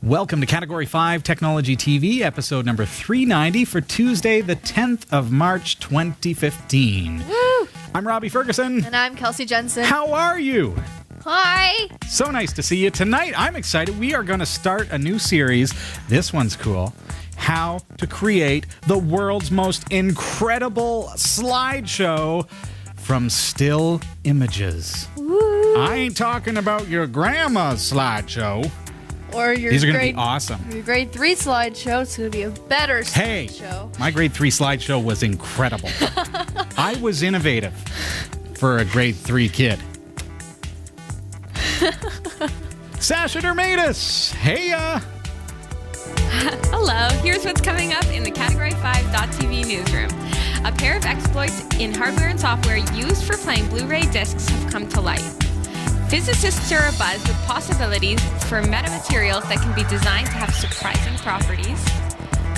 Welcome to Category 5 Technology TV, episode number 390 for Tuesday, the 10th of March, 2015. Woo! I'm Robbie Ferguson. And I'm Kelsey Jensen. How are you? Hi. So nice to see you tonight. I'm excited. We are going to start a new series. This one's cool. How to create the world's most incredible slideshow from still images. Woo. I ain't talking about your grandma's slideshow. Or your These are going to be awesome. Your grade 3 slideshow. It's going to be a better slideshow. My grade 3 slideshow was incredible. I was innovative for a grade 3 kid. Sasha Dermatis. Hey, Hello, here's what's coming up in the Category 5.tv newsroom. A pair of exploits in hardware and software used for playing Blu-ray discs have come to light. Physicists are abuzz with possibilities for metamaterials that can be designed to have surprising properties.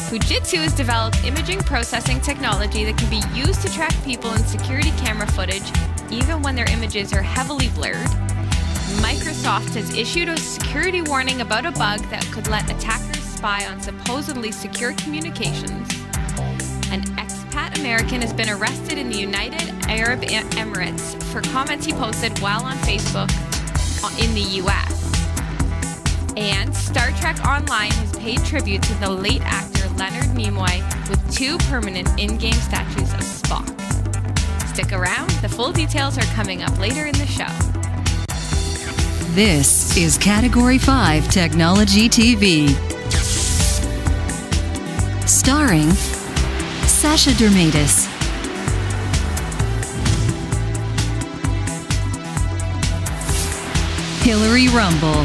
Fujitsu has developed imaging processing technology that can be used to track people in security camera footage, even when their images are heavily blurred. Microsoft has issued a security warning about a bug that could let attackers spy on supposedly secure communications. An expat American has been arrested in the United Arab Emirates for comments he posted while on Facebook in the US. And Star Trek Online has paid tribute to the late actor Leonard Nimoy with 2 permanent in-game statues of Spock. Stick around, the full details are coming up later in the show. This is Category 5 Technology TV. Starring Sasha Dermatis, Hillary Rumble,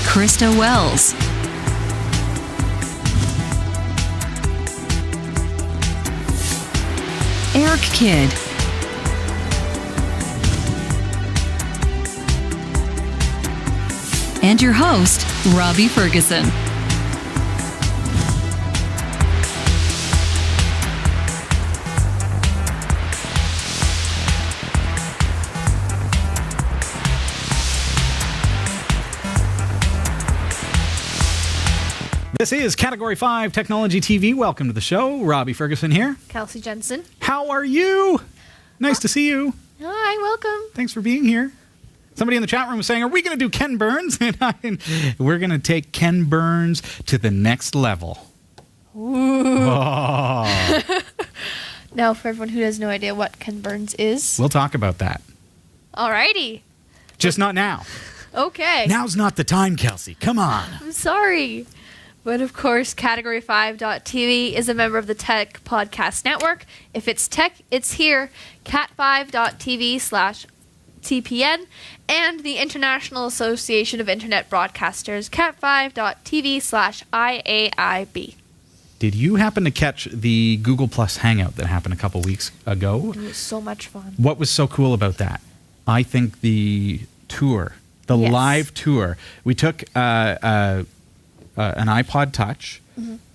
Krista Wells, Eric Kidd, and your host, Robbie Ferguson. this is Category 5 Technology TV. Welcome to the show. Robbie Ferguson here. Kelsey Jensen. How are you? Nice to see you. Hi, welcome. Thanks for being here. Somebody in the chat room was saying, are we going to do Ken Burns? And we're going to take Ken Burns to the next level. Ooh. Oh. Now, for everyone who has no idea what Ken Burns is. We'll talk about that. Alrighty. Just not now. Okay. Now's not the time, Kelsey. Come on. I'm sorry. But of course, Category 5.tv is a member of the Tech Podcast Network. If it's tech, it's here. cat5.tv/TPN and the International Association of Internet Broadcasters, cat5.tv/IAIB. Did you happen to catch the Google Plus Hangout that happened a couple weeks ago? It was so much fun. What was so cool about that? I think the tour, Yes. live tour. We took an iPod Touch,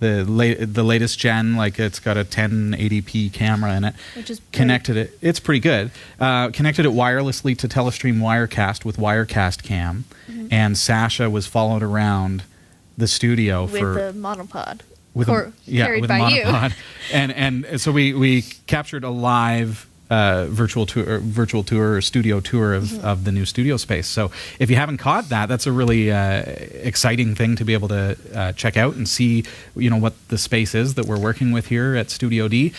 the latest gen, like it's got a 1080p camera in it. Which is connected it. It's pretty good. Connected it wirelessly to Telestream Wirecast with Wirecast Cam, and Sasha was followed around the studio with for the monopod. with carried with by a you. monopod, and so we captured a live virtual tour or studio tour of the new studio space. So if you haven't caught that, that's a really exciting thing to be able to check out and see, what the space is that we're working with here at Studio D.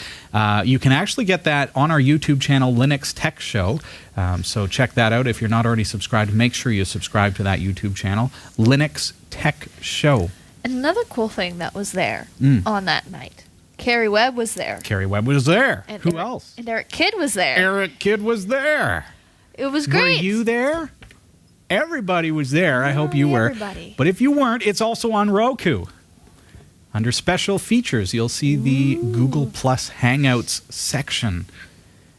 You can actually get that on our YouTube channel, Linux Tech Show. So check that out. If you're not already subscribed, make sure you subscribe to that YouTube channel, Linux Tech Show. And another cool thing that was there on that night. Carrie Webb was there. Carrie Webb was there. And Who else? And Eric Kidd was there. Eric Kidd was there. It was great. Were you there? Everybody was there. I hope you were. Everybody. But if you weren't, it's also on Roku. Under special features, you'll see the Google Plus Hangouts section.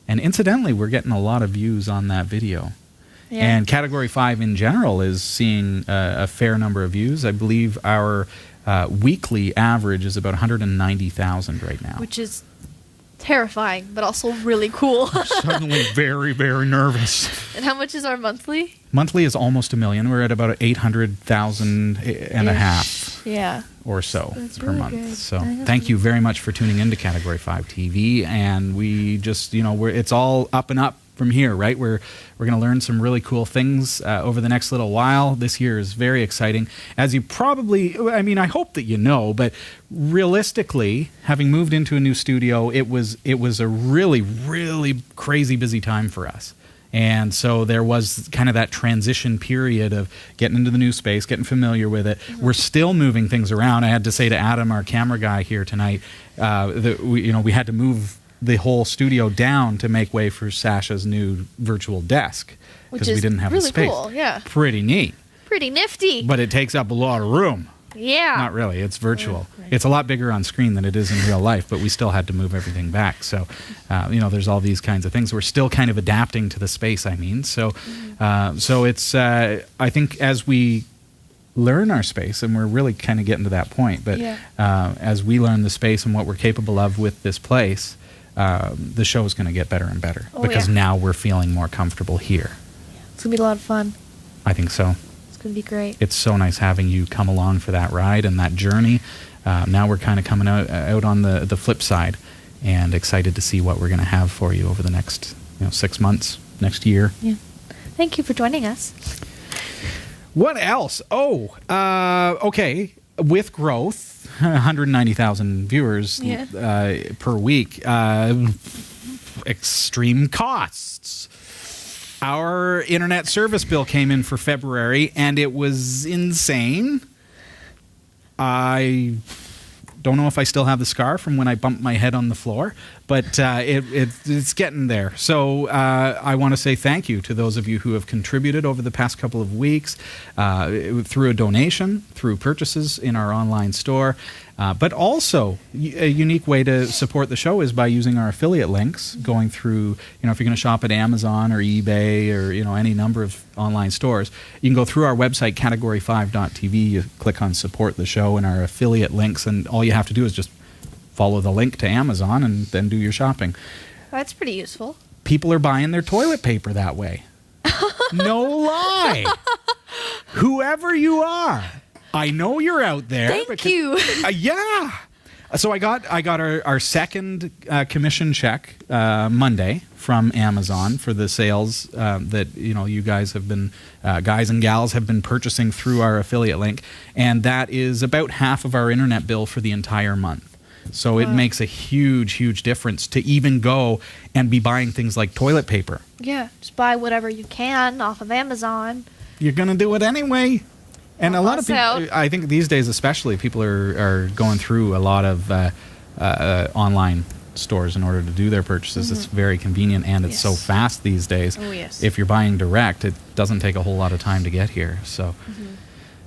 And incidentally, we're getting a lot of views on that video. Yeah. And Category 5 in general is seeing a fair number of views. I believe our weekly average is about 190,000 right now. Which is terrifying, but also really cool. Suddenly very, very nervous. And how much is our monthly? Monthly is almost $1 million. We're at about 800,000 and a half Yeah. or so That's per really month. good. So I think that's thank you very much for tuning into Category 5 TV. And we just, it's all up and up from here, right? We're going to learn some really cool things over the next little while. This year is very exciting. As you probably, I hope that you know, but realistically, having moved into a new studio, it was a really, really crazy busy time for us. And so there was kind of that transition period of getting into the new space, getting familiar with it. Mm-hmm. We're still moving things around. I had to say to Adam, our camera guy here tonight, that we had to move the whole studio down to make way for Sasha's new virtual desk because we didn't have really the space. Cool, yeah. Pretty neat. Pretty nifty. But it takes up a lot of room. Yeah. Not really. It's virtual. Right. It's a lot bigger on screen than it is in real life, but we still had to move everything back. So, there's all these kinds of things. We're still kind of adapting to the space, So, so it's, I think as we learn our space, and we're really kind of getting to that point, but as we learn the space and what we're capable of with this place, the show is going to get better and better because now we're feeling more comfortable here. Yeah. It's going to be a lot of fun. I think so. It's going to be great. It's so nice having you come along for that ride and that journey. Now we're kind of coming out on the flip side and excited to see what we're going to have for you over the next 6 months, next year. Yeah. Thank you for joining us. What else? Okay. With growth, 190,000 viewers per week, extreme costs. Our internet service bill came in for February, and it was insane. I don't know if I still have the scar from when I bumped my head on the floor, but it's getting there. So I want to say thank you to those of you who have contributed over the past couple of weeks through a donation, through purchases in our online store. But also, a unique way to support the show is by using our affiliate links, going through, if you're going to shop at Amazon or eBay or, any number of online stores, you can go through our website, category5.tv, you click on support the show and our affiliate links, and all you have to do is just follow the link to Amazon and then do your shopping. That's pretty useful. People are buying their toilet paper that way. No lie. Whoever you are. I know you're out there. Thank you. Yeah. So I got our second commission check Monday from Amazon for the sales that you guys have been guys and gals have been purchasing through our affiliate link, and that is about half of our internet bill for the entire month. So it makes a huge difference to even go and be buying things like toilet paper. Yeah, just buy whatever you can off of Amazon. You're gonna do it anyway. And a lot of people, Also, I think these days especially, people are going through a lot of online stores in order to do their purchases. It's very convenient, and it's so fast these days. Oh, yes. If you're buying direct, it doesn't take a whole lot of time to get here. So,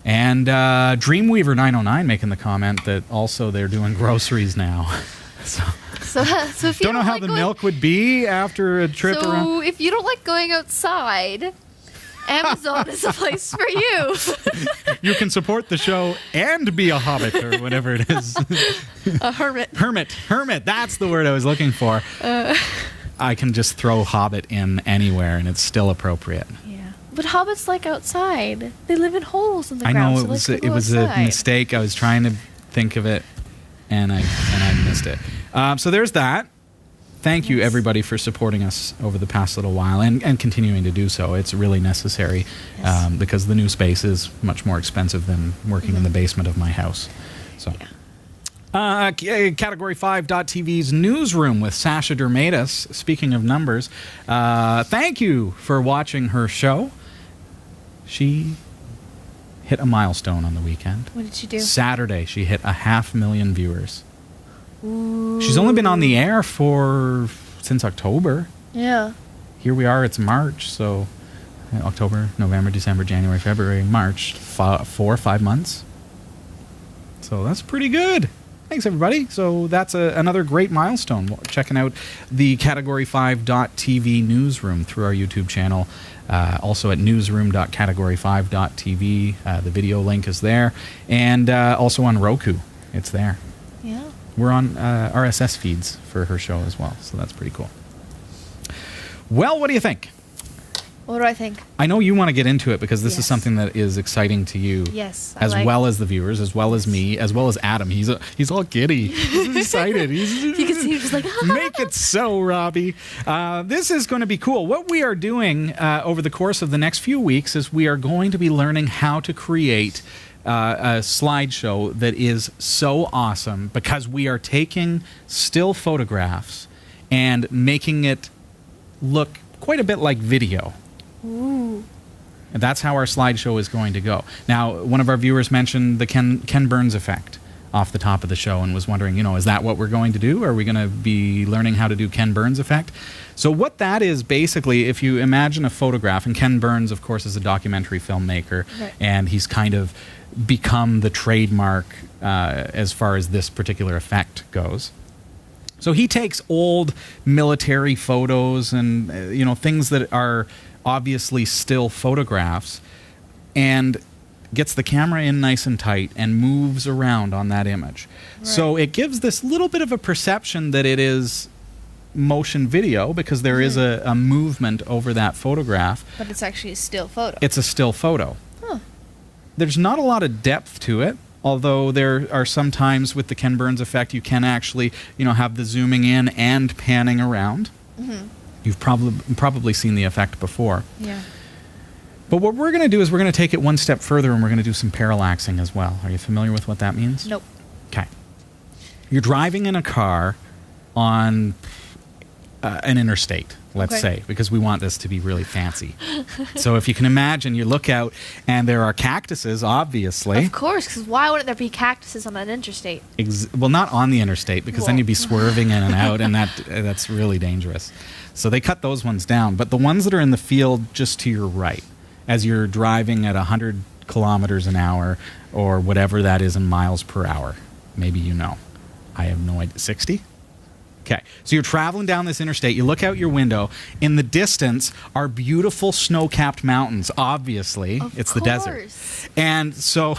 and Dreamweaver 909 making the comment that also they're doing groceries now. So if you don't know how like the going, milk would be after a trip around. So if you don't like going outside, Amazon is a place for you. You can support the show and be a hobbit or whatever it is. A hermit. Hermit. That's the word I was looking for. I can just throw hobbit in anywhere and it's still appropriate. Yeah. But hobbits like outside. They live in holes in the I ground. know so it was a mistake. I was trying to think of it and I missed it. So there's that. Thank you, everybody, for supporting us over the past little while and continuing to do so. It's really necessary because the new space is much more expensive than working in the basement of my house. So, Category5.tv's newsroom with Sasha Dermatis. Speaking of numbers, thank you for watching her show. She hit a milestone on the weekend. What did she do? Saturday, she hit 500,000 viewers. Ooh. She's only been on the air since October. Yeah. Here we are, it's March, so October, November, December, January, February, March, 4 or 5 months. So that's pretty good. Thanks, everybody. So that's another great milestone. Checking out the Category5.tv newsroom through our YouTube channel. Also at newsroom.category5.tv. The video link is there. And also on Roku. It's there. Yeah. We're on RSS feeds for her show as well, so that's pretty cool. Well, what do you think? What do I think? I know you want to get into it because this is Yes. something that is exciting to you. Yes, I As like- well as the viewers, as well as me, as well as Adam. He's all giddy. He's excited. You can see him just like, Make it so, Robbie. This is going to be cool. What we are doing over the course of the next few weeks is we are going to be learning how to create a slideshow that is so awesome because we are taking still photographs and making it look quite a bit like video. ooh. And that's how our slideshow is going to go. Now, one of our viewers mentioned the Ken Burns effect off the top of the show and was wondering, is that what we're going to do? Are we going to be learning how to do Ken Burns effect? So what that is basically, if you imagine a photograph, and Ken Burns, of course, is a documentary filmmaker, Right. and he's kind of become the trademark as far as this particular effect goes. So he takes old military photos and things that are obviously still photographs and gets the camera in nice and tight and moves around on that image. So it gives this little bit of a perception that it is motion video because there is a movement over that photograph. But it's actually a still photo. It's a still photo. Huh. There's not a lot of depth to it. Although there are some times with the Ken Burns effect, you can actually, have the zooming in and panning around. Mm-hmm. You've probably seen the effect before. Yeah. But what we're going to do is we're going to take it one step further and we're going to do some parallaxing as well. Are you familiar with what that means? Nope. Okay. You're driving in a car on an interstate, let's Okay. say, because we want this to be really fancy. So if you can imagine, you look out and there are cactuses, obviously. Of course, because why wouldn't there be cactuses on an interstate? Well, not on the interstate, because then Well. you'd be swerving in and out, and that's really dangerous. So they cut those ones down. But the ones that are in the field just to your right, as you're driving at 100 kilometers an hour, or whatever that is in miles per hour, maybe I have no idea. 60? Okay, so you're traveling down this interstate. You look out your window. In the distance are beautiful snow-capped mountains. Obviously, Of it's the desert. course. And so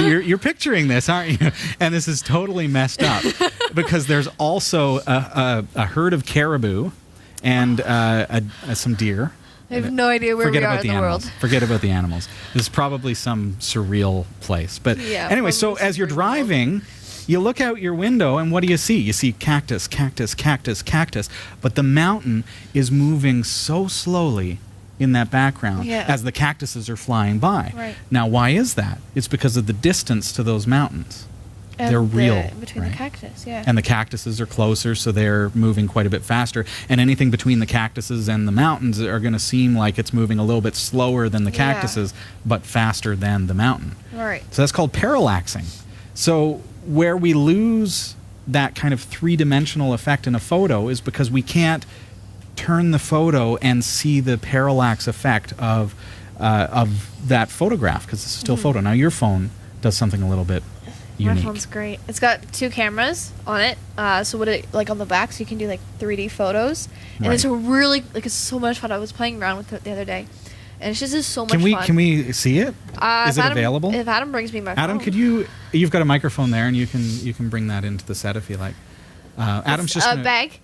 you're picturing this, aren't you? And this is totally messed up because there's also a herd of caribou and some deer. I have no idea where Forget we are about in the the animals. world. Forget about the animals. This is probably some surreal place. But Yeah, anyway, so probably as you're surreal. driving, you look out your window, and what do you see? You see cactus, cactus, cactus, cactus. But the mountain is moving so slowly in that background Yeah. as the cactuses are flying by. Right. Now, why is that? It's because of the distance to those mountains. And They're real. Between right? the cactus, yeah. And the cactuses are closer, so they're moving quite a bit faster. And anything between the cactuses and the mountains are going to seem like it's moving a little bit slower than the Yeah. cactuses, but faster than the mountain. Right. So that's called parallaxing. So where we lose that kind of three-dimensional effect in a photo is because we can't turn the photo and see the parallax effect of that photograph because it's a still photo. Now your phone does something a little bit unique. My phone's great. It's got 2 cameras on it. So what it on the back, so you can do 3D photos. And Right. it's a really it's so much fun. I was playing around with it the other day, and it's just so much fun. Can we see it? Is If it Adam- available? If Adam brings me my Adam, phone. could you've got a microphone there and you can bring that into the set if you like. Adam's just gonna, bag.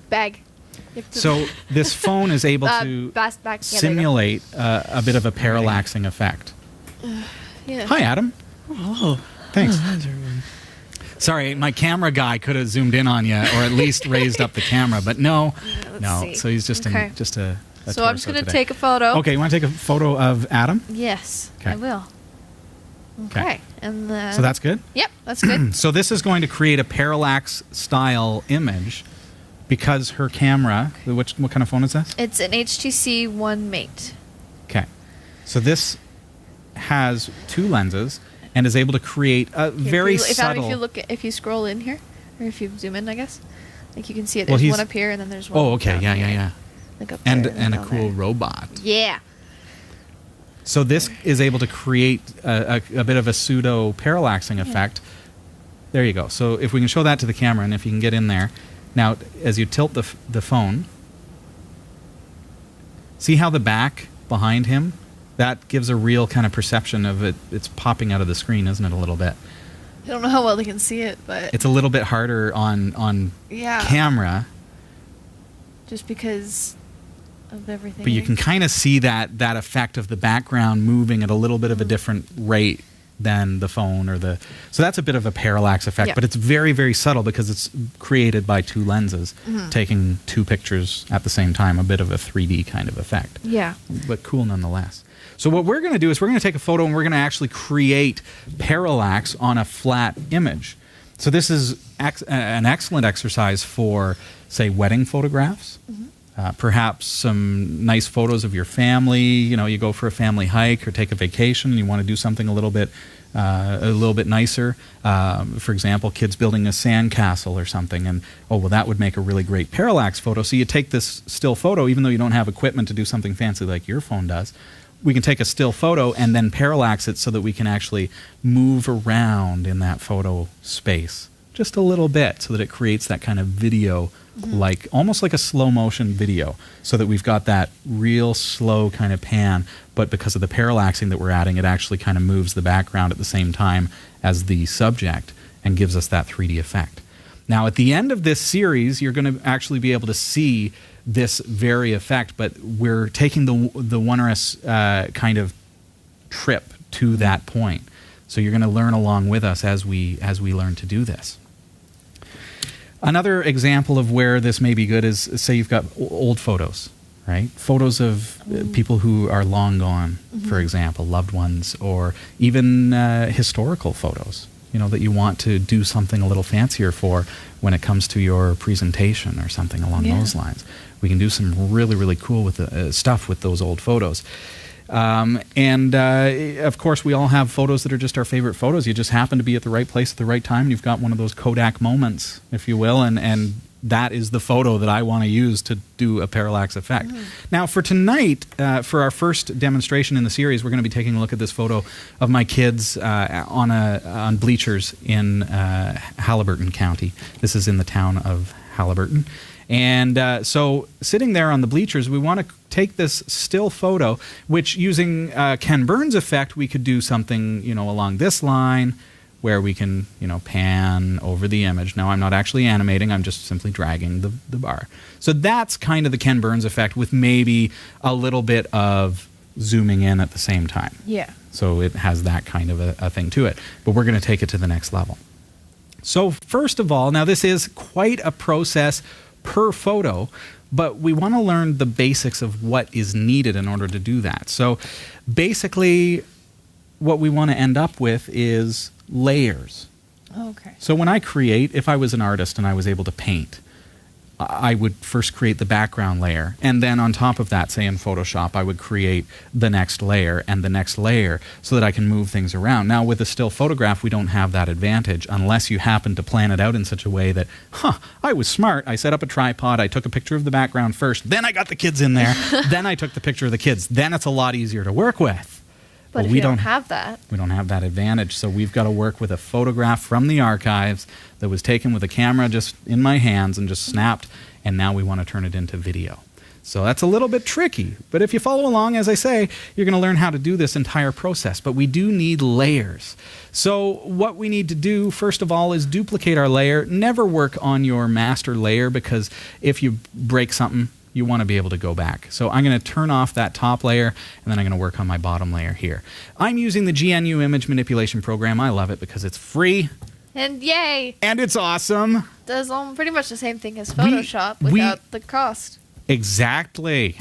Bag. You have to- so this phone is able to back. Yeah, there you go. simulate a bit of a parallaxing effect. Yeah. Hi, Adam. Oh, Thanks. how's everyone? Sorry, my camera guy could have zoomed in on you or at least raised up the camera, but no. let's No. see. So he's just Okay. a So I'm just torso gonna today. take a photo. Okay, you want to take a photo of Adam? Yes, Okay. I will. Okay. Okay. And then. So that's good. Yep, that's good. So this is going to create a parallax style image because her camera, what kind of phone is this? It's an HTC One Mate. Okay. So this has 2 lenses and is able to create a very if subtle. if you scroll in here, or if you zoom in, I guess, you can see it. Well, There's he's- one up here, and then there's one. Oh, okay. down Yeah, here, yeah, yeah. Like up And there a down cool there. robot. Yeah. So this is able to create a bit of a pseudo parallaxing effect. There you go. So if we can show that to the camera, and if you can get in there, now as you tilt the phone, see how the back behind him, that gives a real kind of perception of it. It's popping out of the screen, isn't it? A little bit. I don't know how well they can see it, but It's a little bit harder on yeah, camera, just because of everything. but you can kind of see that effect of the background moving at a little bit of a different rate than the phone or the. So that's a bit of a parallax effect, Yeah. but it's very, very subtle because it's created by two lenses taking two pictures at the same time, a bit of a 3D kind of effect. Yeah. But cool nonetheless. So what we're going to do is we're going to take a photo and we're going to actually create parallax on a flat image. So this is an excellent exercise for, say, wedding photographs. Perhaps some nice photos of your family. You know, you go for a family hike or take a vacation and you want to do something a little bit nicer. For example, kids building a sandcastle or something, and that would make a really great parallax photo. So you take this still photo, even though you don't have equipment to do something fancy like your phone does. We can take a still photo and then parallax it so that we can actually move around in that photo space just a little bit, so that it creates that kind of video, like almost like a slow motion video, so that we've got that real slow kind of pan, but because of the parallaxing that we're adding, it actually kind of moves the background at the same time as the subject and gives us that 3D effect. Now, at the end of this series, you're going to actually be able to see this very effect, but we're taking the wondrous kind of trip to that point. So you're going to learn along with us as we learn to do this. Another example of where this may be good is, say you've got old photos, right? Photos of people who are long gone, for example, loved ones, or even historical photos, that you want to do something a little fancier for when it comes to your presentation or something along those lines. We can do some really, really cool with stuff with those old photos. Of course, we all have photos that are just our favorite photos. You just happen to be at the right place at the right time, and you've got one of those Kodak moments, if you will, and that is the photo that I want to use to do a parallax effect. Now, for tonight, for our first demonstration in the series, we're going to be taking a look at this photo of my kids on bleachers in Haliburton County. This is in the town of Haliburton. And so sitting there on the bleachers, we want to take this still photo, which using Ken Burns' effect, we could do something, along this line where we can, pan over the image. Now, I'm not actually animating. I'm just simply dragging the bar. So that's kind of the Ken Burns effect with maybe a little bit of zooming in at the same time. Yeah. So it has that kind of a thing to it. But we're going to take it to the next level. So first of all, now this is quite a process per photo, but we want to learn the basics of what is needed in order to do that. So basically, what we want to end up with is layers. Okay. So when I create, if I was an artist and I was able to paint, I would first create the background layer, and then on top of that, say in Photoshop, I would create the next layer and the next layer so that I can move things around. Now, with a still photograph, we don't have that advantage unless you happen to plan it out in such a way that, I was smart. I set up a tripod, I took a picture of the background first, then I got the kids in there, then I took the picture of the kids. Then it's a lot easier to work with. But if we you don't have that. We don't have that advantage, so we've got to work with a photograph from the archives that was taken with a camera just in my hands and just snapped, and now we want to turn it into video. So that's a little bit tricky, but if you follow along, as I say, you're going to learn how to do this entire process, but we do need layers. So what we need to do, first of all, is duplicate our layer. Never work on your master layer, because if you break something, you want to be able to go back. So I'm going to turn off that top layer, and then I'm going to work on my bottom layer here. I'm using the GNU image manipulation program. I love it because it's free. And yay! And it's awesome. Does pretty much the same thing as Photoshop without the cost. Exactly.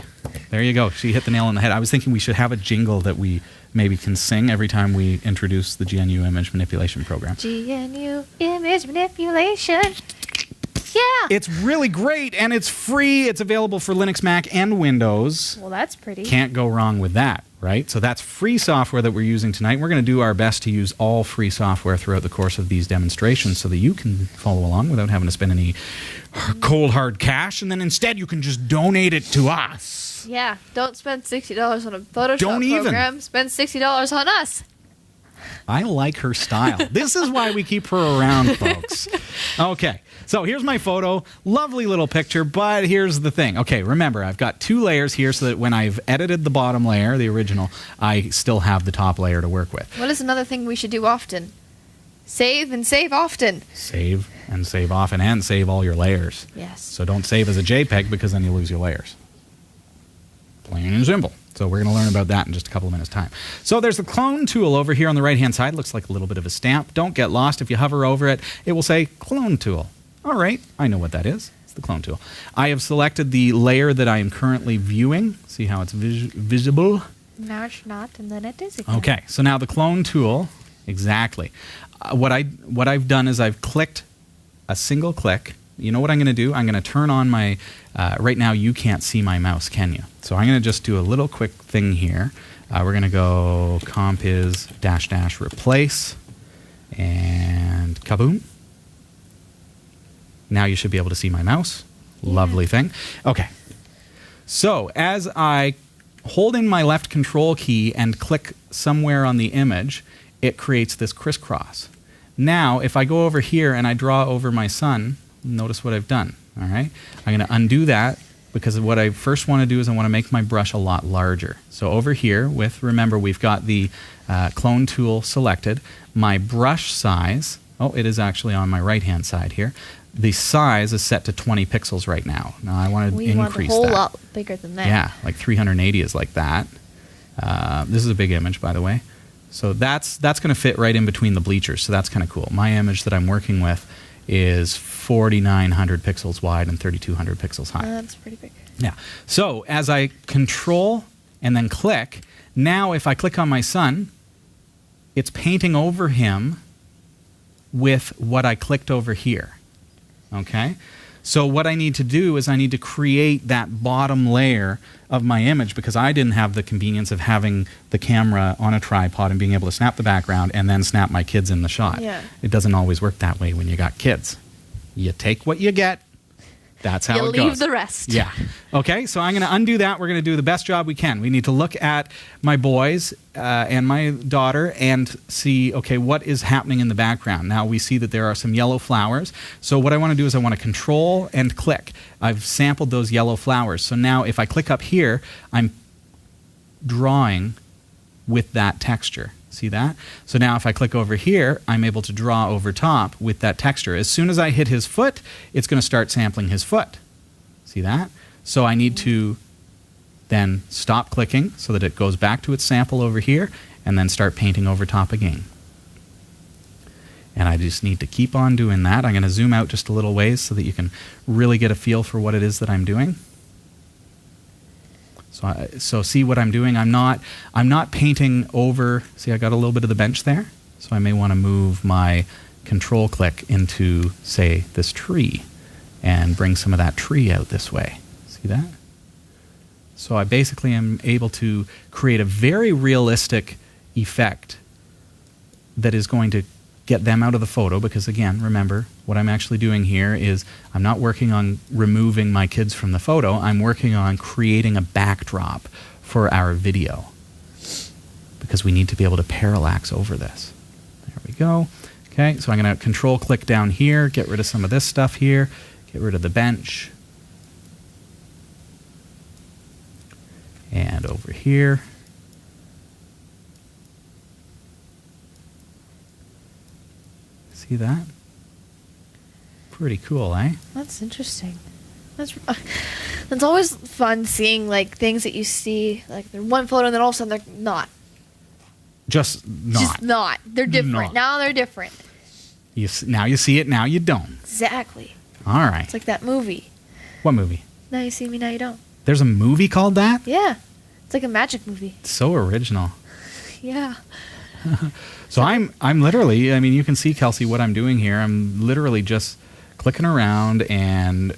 There you go. She hit the nail on the head. I was thinking we should have a jingle that we maybe can sing every time we introduce the GNU image manipulation program. GNU image manipulation. Yeah. It's really great, and it's free. It's available for Linux, Mac, and Windows. Well, that's pretty. Can't go wrong with that, right? So that's free software that we're using tonight. We're going to do our best to use all free software throughout the course of these demonstrations so that you can follow along without having to spend any cold, hard cash, and then instead you can just donate it to us. Yeah. Don't spend $60 on a Photoshop Don't even. program. Spend $60 on us. I like her style. This is why we keep her around, folks. Okay, so here's my photo. Lovely little picture, but here's the thing. Okay, remember, I've got two layers here so that when I've edited the bottom layer, the original, I still have the top layer to work with. What is another thing we should do often? Save and save often. Save and save often, and save all your layers. Yes. So don't save as a JPEG because then you lose your layers. Plain and simple. So we're going to learn about that in just a couple of minutes' time. So there's the clone tool over here on the right-hand side. Looks like a little bit of a stamp. Don't get lost. If you hover over it, it will say clone tool. All right, I know what that is. It's the clone tool. I have selected the layer that I am currently viewing. See how it's visible? Now it's not, and then it is again. Okay, so now the clone tool, exactly. What I've done is I've clicked a single click. You know what I'm going to do? I'm going to turn on my, right now you can't see my mouse, can you? So I'm going to just do a little quick thing here. We're going to go comp is -- replace and kaboom. Now you should be able to see my mouse. Yeah. Lovely thing. Okay. So as I hold in my left control key and click somewhere on the image, it creates this crisscross. Now, if I go over here and I draw over my sun, notice what I've done. All right? I'm going to undo that because what I first want to do is I want to make my brush a lot larger. So over here, remember, we've got the clone tool selected. My brush size, it is actually on my right-hand side here. The size is set to 20 pixels right now. Now I want to increase that. We want a whole lot bigger than that. Yeah, like 380 is like that. This is a big image, by the way. So that's going to fit right in between the bleachers, so that's kind of cool. My image that I'm working with is 4,900 pixels wide and 3,200 pixels high. That's pretty big. Yeah. So as I control and then click, now if I click on my sun, it's painting over him with what I clicked over here. Okay? So what I need to do is I need to create that bottom layer of my image because I didn't have the convenience of having the camera on a tripod and being able to snap the background and then snap my kids in the shot. Yeah. It doesn't always work that way when you got kids. You take what you get. That's how it goes. You leave the rest. Yeah. Okay, so I'm going to undo that. We're going to do the best job we can. We need to look at my boys and my daughter and see, okay, what is happening in the background. Now we see that there are some yellow flowers. So what I want to do is I want to control and click. I've sampled those yellow flowers. So now if I click up here, I'm drawing with that texture. See that? So now if I click over here, I'm able to draw over top with that texture. As soon as I hit his foot, it's going to start sampling his foot. See that? So I need to then stop clicking so that it goes back to its sample over here and then start painting over top again. And I just need to keep on doing that. I'm going to zoom out just a little ways so that you can really get a feel for what it is that I'm doing. So see what I'm doing? I'm not painting over. See, I got a little bit of the bench there. So I may want to move my control click into, say, this tree and bring some of that tree out this way. See that? So I basically am able to create a very realistic effect that is going to get them out of the photo because, again, remember, what I'm actually doing here is I'm not working on removing my kids from the photo. I'm working on creating a backdrop for our video because we need to be able to parallax over this. There we go. Okay, so I'm going to control click down here, get rid of some of this stuff here, get rid of the bench. And over here. See that? Pretty cool, eh? That's interesting. That's always fun seeing like things that you see like they're one photo and then all of a sudden they're not. Just not. Just not. They're different. Not. Now they're different. Now you see it, now you don't. Exactly. All right. It's like that movie. What movie? Now you see me, now you don't. There's a movie called that? Yeah. It's like a magic movie. It's so original. Yeah. So I'm literally, I mean, you can see, Kelsey, what I'm doing here. I'm literally just clicking around and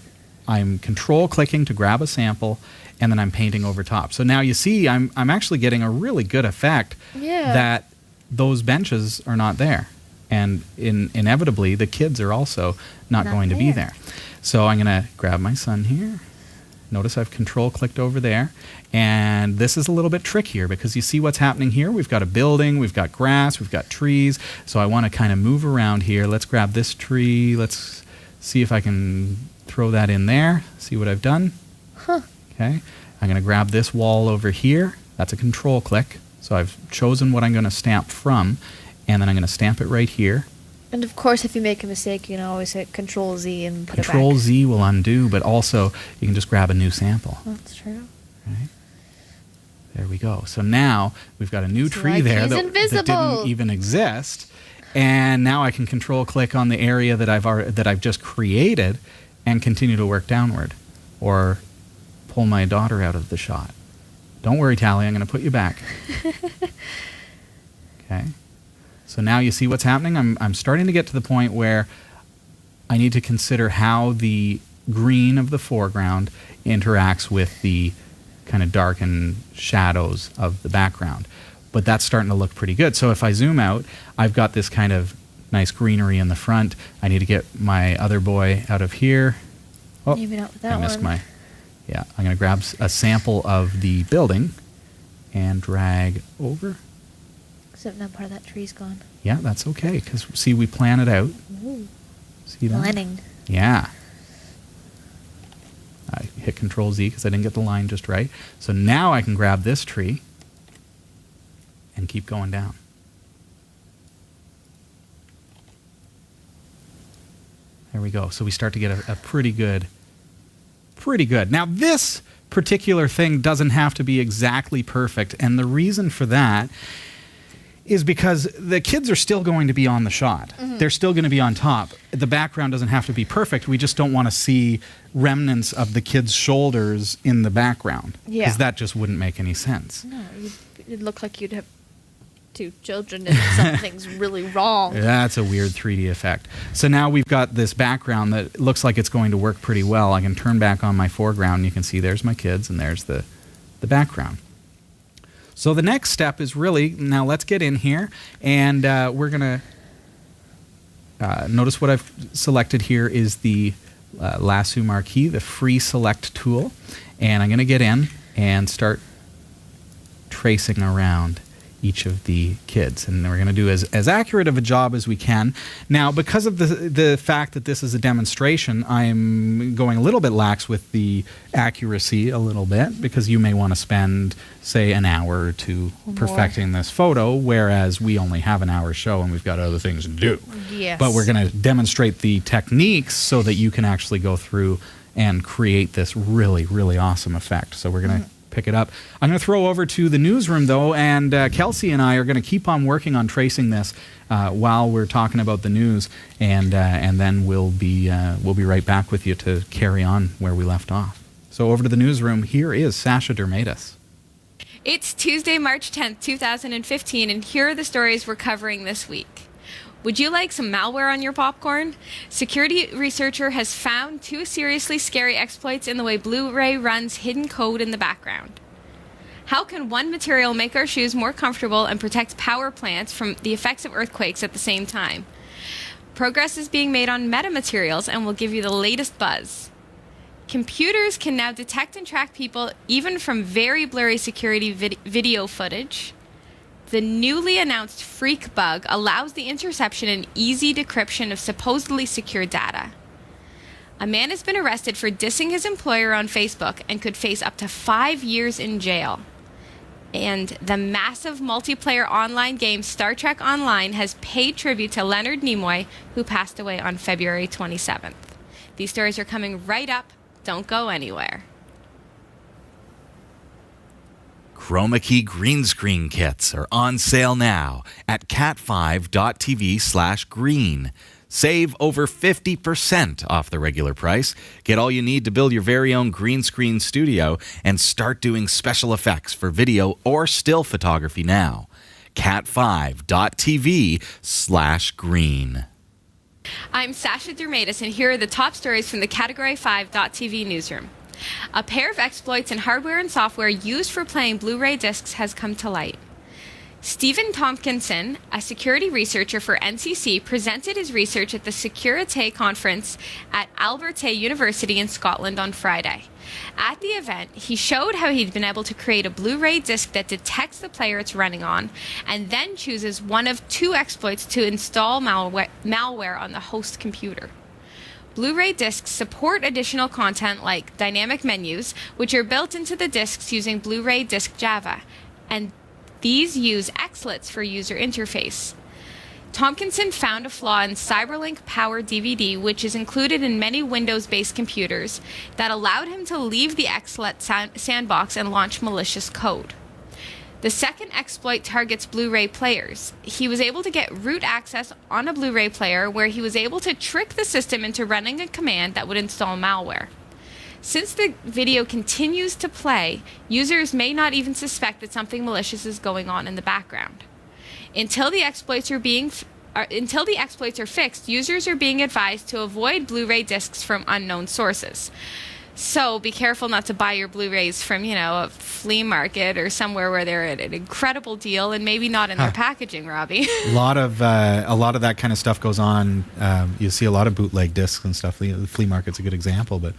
I'm control clicking to grab a sample and then I'm painting over top. So now you see I'm actually getting a really good effect that those benches are not there. And inevitably, the kids are also not going to be there. So I'm going to grab my son here. Notice I've control clicked over there. And this is a little bit trickier because you see what's happening here? We've got a building, we've got grass, we've got trees. So I want to kind of move around here. Let's grab this tree. Let's see if I can throw that in there. See what I've done? Huh. Okay. I'm going to grab this wall over here. That's a control click. So I've chosen what I'm going to stamp from. And then I'm going to stamp it right here. And of course, if you make a mistake, you can always hit Control Z and put it back. Control Z will undo, but also you can just grab a new sample. That's true. Right? There we go. So now we've got a new It's tree like there he's that invisible. didn't even exist. And now I can control click on the area that I've just created and continue to work downward or pull my daughter out of the shot. Don't worry, Tally, I'm going to put you back. Okay. So now you see what's happening. I'm starting to get to the point where I need to consider how the green of the foreground interacts with the kind of darkened shadows of the background. But that's starting to look pretty good. So if I zoom out, I've got this kind of nice greenery in the front. I need to get my other boy out of here. Oh, Maybe not with that I missed one. my... Yeah, I'm going to grab a sample of the building and drag over. Except now part of that tree's gone. Yeah, that's okay, because, see, we plan it out. Ooh. See that? Planning. Yeah. I hit Control Z because I didn't get the line just right. So now I can grab this tree and keep going down. There we go. So we start to get a pretty good. Now this particular thing doesn't have to be exactly perfect, and the reason for that is because the kids are still going to be on the shot. Mm-hmm. They're still going to be on top. The background doesn't have to be perfect. We just don't want to see remnants of the kids' shoulders in the background. Yeah. Because that just wouldn't make any sense. No, it'd look like you'd have two children and something's really wrong. That's a weird 3D effect. So now we've got this background that looks like it's going to work pretty well. I can turn back on my foreground and you can see there's my kids and there's the background. So the next step is really, now let's get in here and we're going to notice what I've selected here is the lasso marquee, the free select tool. And I'm going to get in and start tracing around each of the kids, and we're going to do as accurate of a job as we can. Now, because of the fact that this is a demonstration, I'm going a little bit lax with the accuracy a little bit, because you may want to spend, say, an hour or two perfecting this photo, whereas we only have an hour show and we've got other things to do. Yes. But we're going to demonstrate the techniques so that you can actually go through and create this really, really awesome effect. So we're going to pick it up. I'm going to throw over to the newsroom, though, and Kelsey and I are going to keep on working on tracing this while we're talking about the news, and then we'll be right back with you to carry on where we left off. So over to the newsroom. Here is Sasha Dermatis. It's Tuesday, March 10th, 2015, and here are the stories we're covering this week. Would you like some malware on your popcorn? Security researcher has found 2 seriously scary exploits in the way Blu-ray runs hidden code in the background. How can one material make our shoes more comfortable and protect power plants from the effects of earthquakes at the same time? Progress is being made on metamaterials and will give you the latest buzz. Computers can now detect and track people even from very blurry security video footage. The newly announced Freak bug allows the interception and easy decryption of supposedly secure data. A man has been arrested for dissing his employer on Facebook and could face up to 5 years in jail. And the massive multiplayer online game Star Trek Online has paid tribute to Leonard Nimoy, who passed away on February 27th. These stories are coming right up. Don't go anywhere. Chroma Key green screen kits are on sale now at cat5.tv/green. Save over 50% off the regular price. Get all you need to build your very own green screen studio and start doing special effects for video or still photography now. cat5.tv/green. I'm Sasha Dermatis, and here are the top stories from the Category 5.tv newsroom. A pair of exploits in hardware and software used for playing Blu-ray discs has come to light. Stephen Tompkinson, a security researcher for NCC, presented his research at the Securite conference at Alberta University in Scotland on Friday. At the event, he showed how he'd been able to create a Blu-ray disc that detects the player it's running on and then chooses one of 2 exploits to install malware on the host computer. Blu-ray discs support additional content like dynamic menus, which are built into the discs using Blu-ray Disc Java, and these use xlets for user interface. Tompkinson found a flaw in Cyberlink Power DVD, which is included in many Windows-based computers, that allowed him to leave the XLET sandbox and launch malicious code. The second exploit targets Blu-ray players. He was able to get root access on a Blu-ray player where he was able to trick the system into running a command that would install malware. Since the video continues to play, users may not even suspect that something malicious is going on in the background. Until the exploits are fixed, users are being advised to avoid Blu-ray discs from unknown sources. So be careful not to buy your Blu-rays from, a flea market or somewhere where they're at an incredible deal and maybe not in their packaging, Robbie. A lot of that kind of stuff goes on. You see a lot of bootleg discs and stuff. The flea market's a good example, but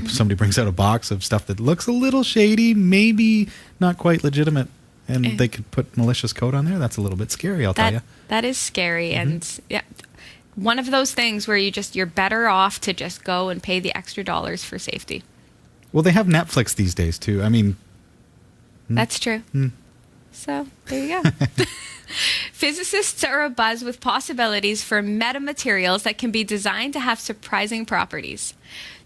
somebody brings out a box of stuff that looks a little shady, maybe not quite legitimate, and they could put malicious code on there. That's a little bit scary, I'll tell you. That is scary, and yeah. One of those things where you're better off to just go and pay the extra dollars for safety. Well, they have Netflix these days too. I mean, that's true. So there you go. Physicists are abuzz with possibilities for metamaterials that can be designed to have surprising properties.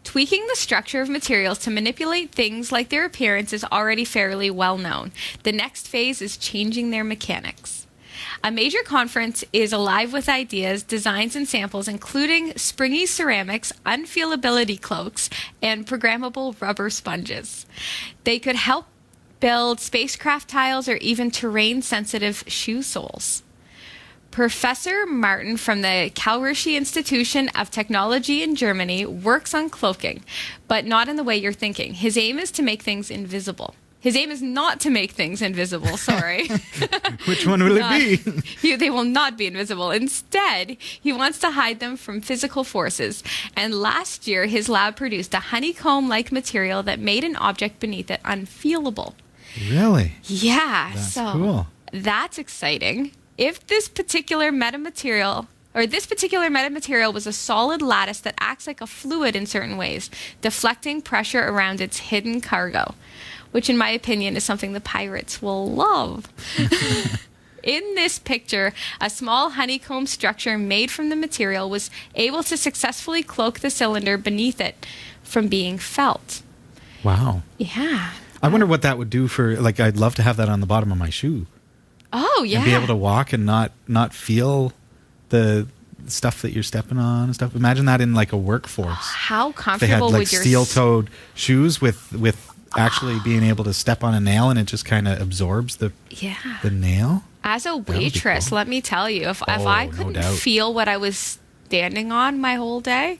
Tweaking the structure of materials to manipulate things like their appearance is already fairly well known. The next phase is changing their mechanics. A major conference is alive with ideas, designs, and samples, including springy ceramics, unfeelability cloaks, and programmable rubber sponges. They could help build spacecraft tiles or even terrain-sensitive shoe soles. Professor Martin from the Karlsruhe Institution of Technology in Germany works on cloaking, but not in the way you're thinking. His aim is to make things invisible. His aim is not to make things invisible, sorry. Which one will it be? They will not be invisible. Instead, he wants to hide them from physical forces. And last year, his lab produced a honeycomb-like material that made an object beneath it unfeelable. Really? Yeah. That's cool. That's exciting. If this particular metamaterial was a solid lattice that acts like a fluid in certain ways, deflecting pressure around its hidden cargo, which in my opinion is something the pirates will love. In this picture, a small honeycomb structure made from the material was able to successfully cloak the cylinder beneath it from being felt. Wow. Yeah. I wonder what that would do for, I'd love to have that on the bottom of my shoe. Oh, yeah. And be able to walk and not feel the stuff that you're stepping on and stuff. Imagine that in a workforce. How comfortable they had would your steel-toed shoes with actually being able to step on a nail and it just kind of absorbs the nail. As a waitress, cool. let me tell you, if I couldn't feel what I was standing on my whole day,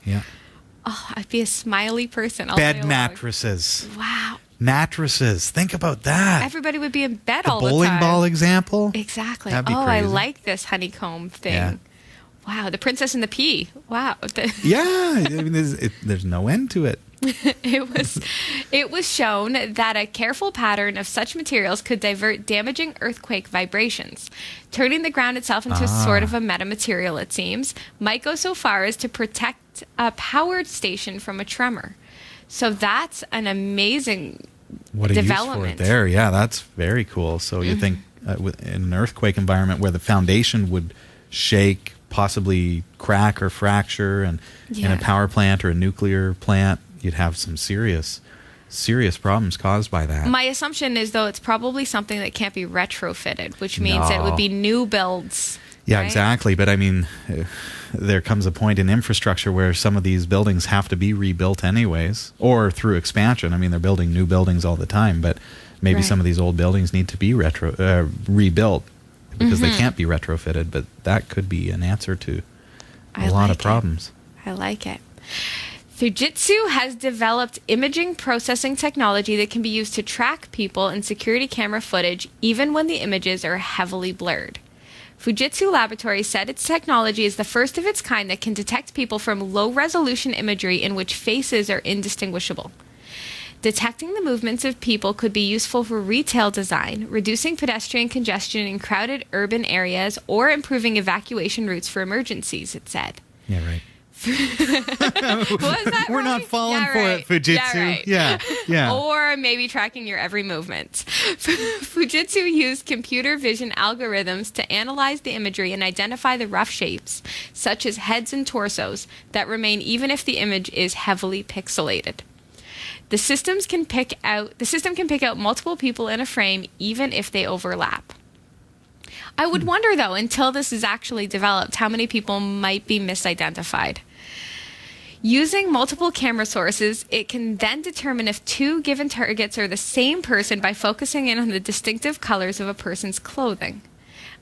I'd be a smiley person. Bed mattresses. Wow. Mattresses. Think about that. Everybody would be in bed all the time. The bowling ball example. Exactly. That'd be I crazy. like this honeycomb thing. Yeah. Wow. The Princess and the Pea. Wow. Yeah. There's no end to it. It was shown that a careful pattern of such materials could divert damaging earthquake vibrations. Turning the ground itself into sort of a metamaterial, it seems, might go so far as to protect a powered station from a tremor. So that's an amazing development. Use for it there. Yeah, that's very cool. So you think in an earthquake environment where the foundation would shake, possibly crack or fracture, and in a power plant or a nuclear plant, you'd have some serious problems caused by that. My assumption is, though, it's probably something that can't be retrofitted, which means it would be new builds. Yeah, right? exactly. But I mean, there comes a point in infrastructure where some of these buildings have to be rebuilt anyways, or through expansion. I mean, they're building new buildings all the time, but maybe some of these old buildings need to be rebuilt because they can't be retrofitted. But that could be an answer to a lot of problems. I like it. Fujitsu has developed imaging processing technology that can be used to track people in security camera footage even when the images are heavily blurred. Fujitsu Laboratories said its technology is the first of its kind that can detect people from low-resolution imagery in which faces are indistinguishable. Detecting the movements of people could be useful for retail design, reducing pedestrian congestion in crowded urban areas, or improving evacuation routes for emergencies, it said. Yeah, right. Was that We're not right? falling Yeah, for right. it, Fujitsu. Yeah, right. Yeah. Or maybe tracking your every movement. Fujitsu used computer vision algorithms to analyze the imagery and identify the rough shapes, such as heads and torsos, that remain even if the image is heavily pixelated. The system can pick out multiple people in a frame even if they overlap. I would wonder, though, until this is actually developed, how many people might be misidentified. Using multiple camera sources, it can then determine if two given targets are the same person by focusing in on the distinctive colors of a person's clothing.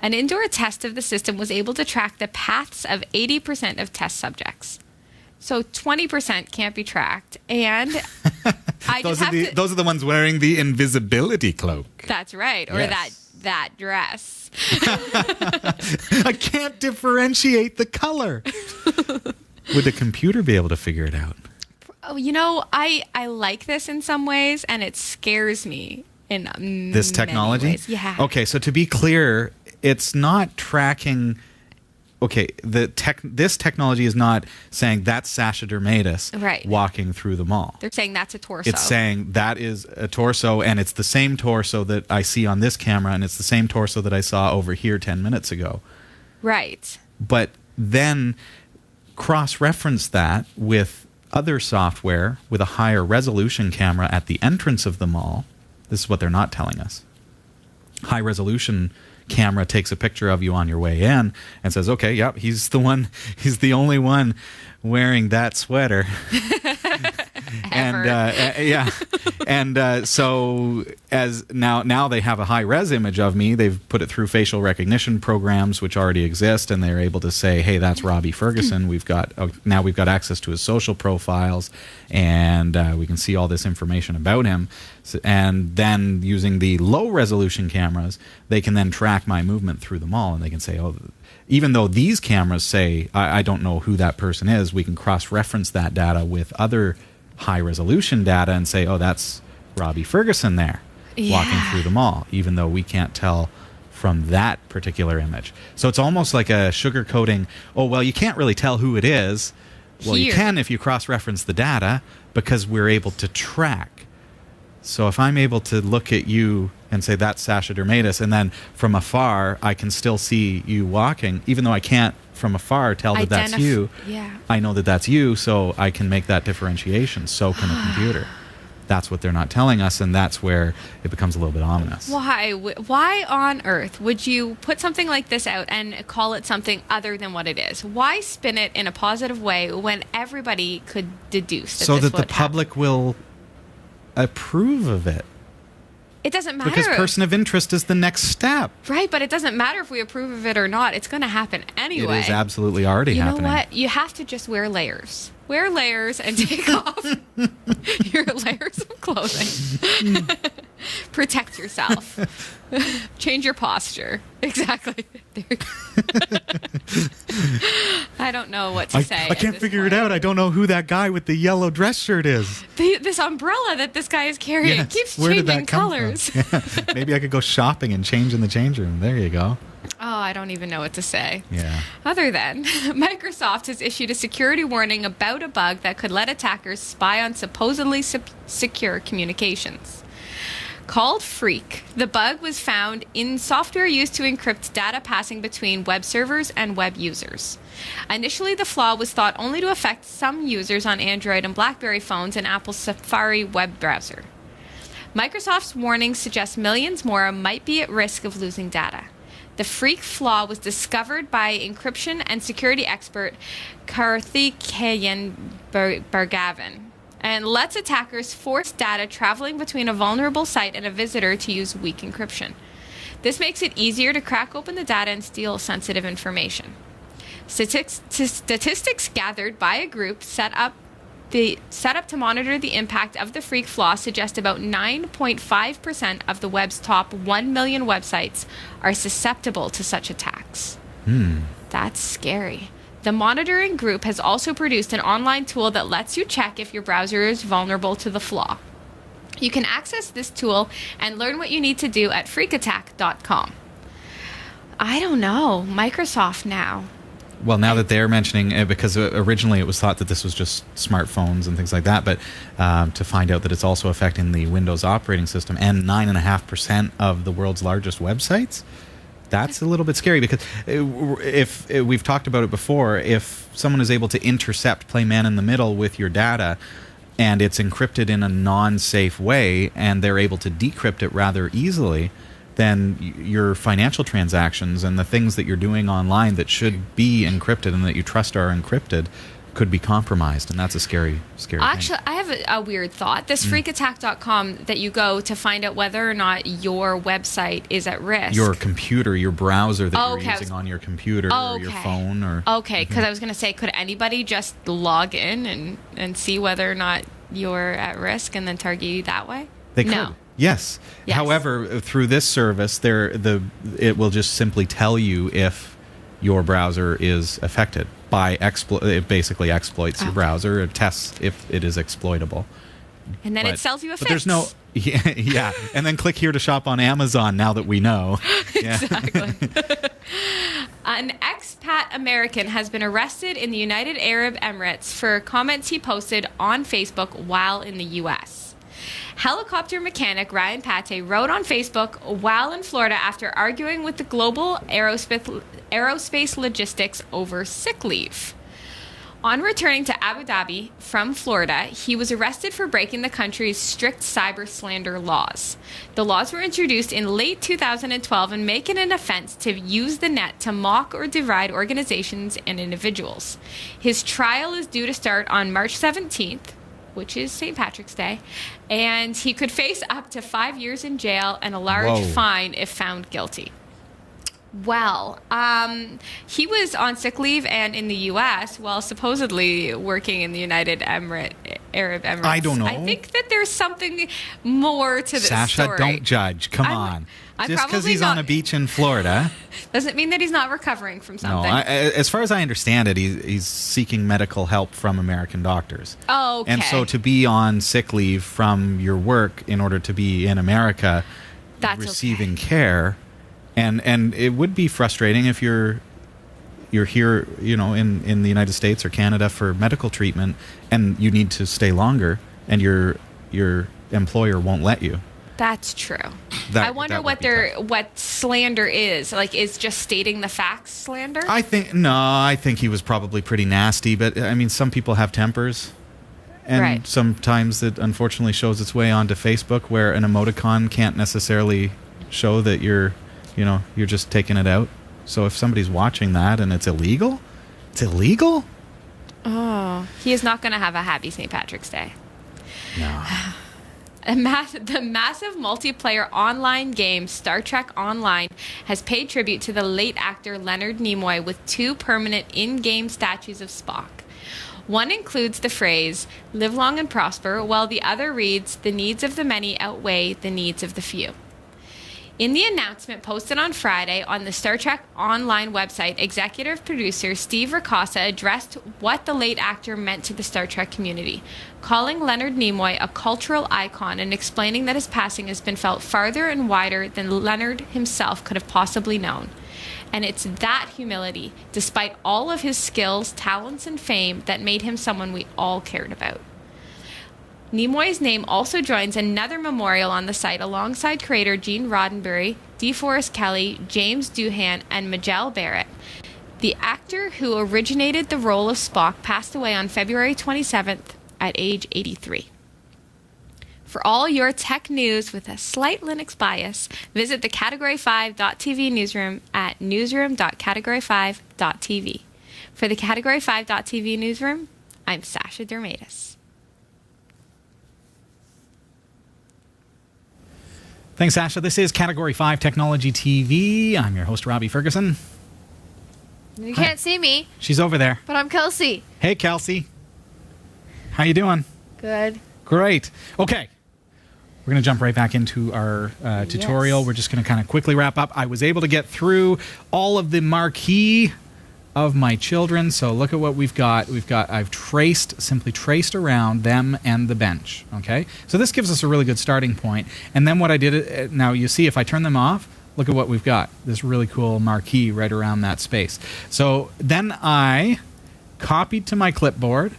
An indoor test of the system was able to track the paths of 80% of test subjects. So 20% can't be tracked. And Those are the ones wearing the invisibility cloak. That's right. Or Yes. that dress. I can't differentiate the color. Would the computer be able to figure it out? Oh, I like this in some ways, and it scares me in This technology? many ways. Yeah. Okay, so to be clear, it's not tracking. Okay, this technology is not saying that's Sasha Dermatis Right. walking through the mall. They're saying that's a torso. It's saying that is a torso, and it's the same torso that I see on this camera, and it's the same torso that I saw over here 10 minutes ago. Right. But then cross-reference that with other software with a higher resolution camera at the entrance of the mall. This is what they're not telling us. High-resolution camera takes a picture of you on your way in and says, okay, yep, he's the only one wearing that sweater. So as now they have a high res image of me. They've put it through facial recognition programs which already exist, and they're able to say, hey, that's Robbie Ferguson. We've got access to his social profiles, and we can see all this information about him. And then using the low resolution cameras, they can then track my movement through the mall, and they can say, oh, even though these cameras say I don't know who that person is, we can cross-reference that data with other high-resolution data and say, oh, that's Robbie Ferguson there walking through the mall, even though we can't tell from that particular image. So it's almost like a sugar-coating, oh, well, you can't really tell who it is. Well, you can if you cross-reference the data, because we're able to track. So if I'm able to look at you and say that's Sasha Dermatis, and then from afar I can still see you walking, even though I can't from afar tell that that's you, I know that that's you, so I can make that differentiation. So can a computer. That's what they're not telling us, and that's where it becomes a little bit ominous. Why on earth would you put something like this out and call it something other than what it is? Why spin it in a positive way when everybody could deduce that so this that the public will approve of it? It doesn't matter. Because person of interest is the next step. Right, but it doesn't matter if we approve of it or not. It's going to happen anyway. It is absolutely already happening. You know what? You have to just wear layers. Wear layers and take off your layers of clothing. Protect yourself. Change your posture. Exactly. I don't know what to say. I can't figure it out. I don't know who that guy with the yellow dress shirt is. This umbrella that this guy is carrying keeps where changing did that come colors. From? Yeah. Maybe I could go shopping and change in the change room. There you go. Oh, I don't even know what to say. Yeah. Other than, Microsoft has issued a security warning about a bug that could let attackers spy on supposedly secure communications. Called Freak, the bug was found in software used to encrypt data passing between web servers and web users. Initially, the flaw was thought only to affect some users on Android and BlackBerry phones and Apple's Safari web browser. Microsoft's warning suggests millions more might be at risk of losing data. The Freak flaw was discovered by encryption and security expert Karthikeyan Bhargavan, and lets attackers force data traveling between a vulnerable site and a visitor to use weak encryption. This makes it easier to crack open the data and steal sensitive information. Statistics gathered by a group set up to monitor the impact of the Freak flaw suggest about 9.5% of the web's top 1 million websites are susceptible to such attacks. That's scary. The monitoring group has also produced an online tool that lets you check if your browser is vulnerable to the flaw. You can access this tool and learn what you need to do at freakattack.com. I don't know. Microsoft now. Well, now that they're mentioning it, because originally it was thought that this was just smartphones and things like that, but to find out that it's also affecting the Windows operating system and 9.5% of the world's largest websites, that's a little bit scary, because if we've talked about it before, if someone is able to intercept, play man in the middle with your data, and it's encrypted in a non-safe way, and they're able to decrypt it rather easily, then your financial transactions and the things that you're doing online that should be encrypted and that you trust are encrypted could be compromised, and that's a scary thing. Actually, I have a weird thought. This freakattack.com that you go to find out whether or not your website is at risk. Your computer, your browser that you're using on your computer or your phone. Okay, because I was going to say, could anybody just log in and see whether or not you're at risk and then target you that way? They could. No. Yes. However, through this service, it will just simply tell you if your browser is affected by it basically exploits your browser. It tests if it is exploitable. And then it sells you a fix. But there's no... Yeah. And then click here to shop on Amazon now that we know. Exactly. An expat American has been arrested in the United Arab Emirates for comments he posted on Facebook while in the U.S. Helicopter mechanic Ryan Pate wrote on Facebook while in Florida after arguing with the global aerospace logistics over sick leave. On returning to Abu Dhabi from Florida, he was arrested for breaking the country's strict cyber slander laws. The laws were introduced in late 2012 and make it an offense to use the net to mock or deride organizations and individuals. His trial is due to start on March 17th, which is St. Patrick's Day, and he could face up to 5 years in jail and a large fine if found guilty. Well, he was on sick leave and in the U.S. while supposedly working in the United Arab Emirates. I don't know. I think that there's something more to this Sasha, story. don't judge. Come on. Just because he's on a beach in Florida doesn't mean that he's not recovering from something. No, as far as I understand it, he's seeking medical help from American doctors. Oh, okay. And so to be on sick leave from your work in order to be in America receiving care, and it would be frustrating if you're here, in the United States or Canada for medical treatment, and you need to stay longer, and your employer won't let you. That's true. I wonder what slander is. Like, is just stating the facts slander? I think he was probably pretty nasty, but I mean, some people have tempers. And sometimes it unfortunately shows its way onto Facebook, where an emoticon can't necessarily show that you're just taking it out. So if somebody's watching that and it's illegal? Oh, he is not going to have a happy St. Patrick's Day. No. The massive multiplayer online game Star Trek Online has paid tribute to the late actor Leonard Nimoy with 2 permanent in-game statues of Spock. One includes the phrase, "Live long and prosper," while the other reads, "The needs of the many outweigh the needs of the few." In the announcement posted on Friday on the Star Trek Online website, executive producer Steve Ricossa addressed what the late actor meant to the Star Trek community, calling Leonard Nimoy a cultural icon and explaining that his passing has been felt farther and wider than Leonard himself could have possibly known. And it's that humility, despite all of his skills, talents, and fame, that made him someone we all cared about. Nimoy's name also joins another memorial on the site alongside creator Gene Roddenberry, DeForest Kelley, James Doohan, and Majel Barrett. The actor who originated the role of Spock passed away on February 27th at age 83. For all your tech news with a slight Linux bias, visit the Category5.tv newsroom at newsroom.category5.tv. For the Category5.tv newsroom, I'm Sasha Dermatis. Thanks, Sasha. This is Category 5 Technology TV. I'm your host, Robbie Ferguson. You can't see me, She's over there. but I'm Kelsey. Hey, Kelsey. How you doing? Good. Great. Okay. We're going to jump right back into our tutorial. Yes. We're just going to kind of quickly wrap up. I was able to get through all of the marquee of my children. So look at what we've got. I've simply traced around them and the bench. Okay. So this gives us a really good starting point. And then what I did, now you see if I turn them off, look at what we've got. This really cool marquee right around that space. So then I copied to my clipboard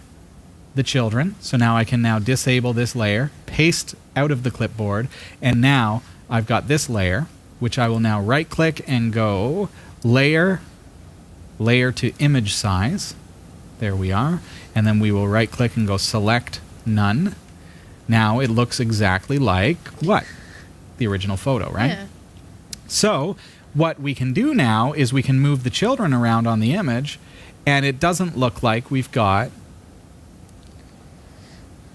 the children. So now I can now disable this layer, paste out of the clipboard, and now I've got this layer, which I will now right-click and go layer to image size. There we are. And then we will right-click and go select none. Now it looks exactly like what? The original photo, right? Yeah. So what we can do now is we can move the children around on the image, and it doesn't look like we've got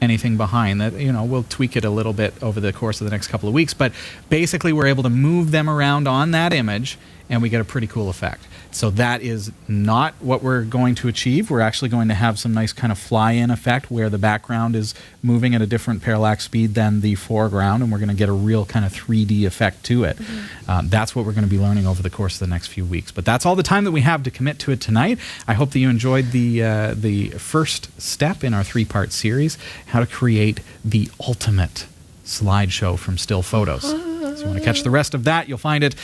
anything behind that. We'll tweak it a little bit over the course of the next couple of weeks, but basically we're able to move them around on that image, and we get a pretty cool effect. So that is not what we're going to achieve. We're actually going to have some nice kind of fly-in effect where the background is moving at a different parallax speed than the foreground, and we're going to get a real kind of 3D effect to it. That's what we're going to be learning over the course of the next few weeks. But that's all the time that we have to commit to it tonight. I hope that you enjoyed the first step in our 3-part series, how to create the ultimate slideshow from still photos. So you want to catch the rest of that, you'll find it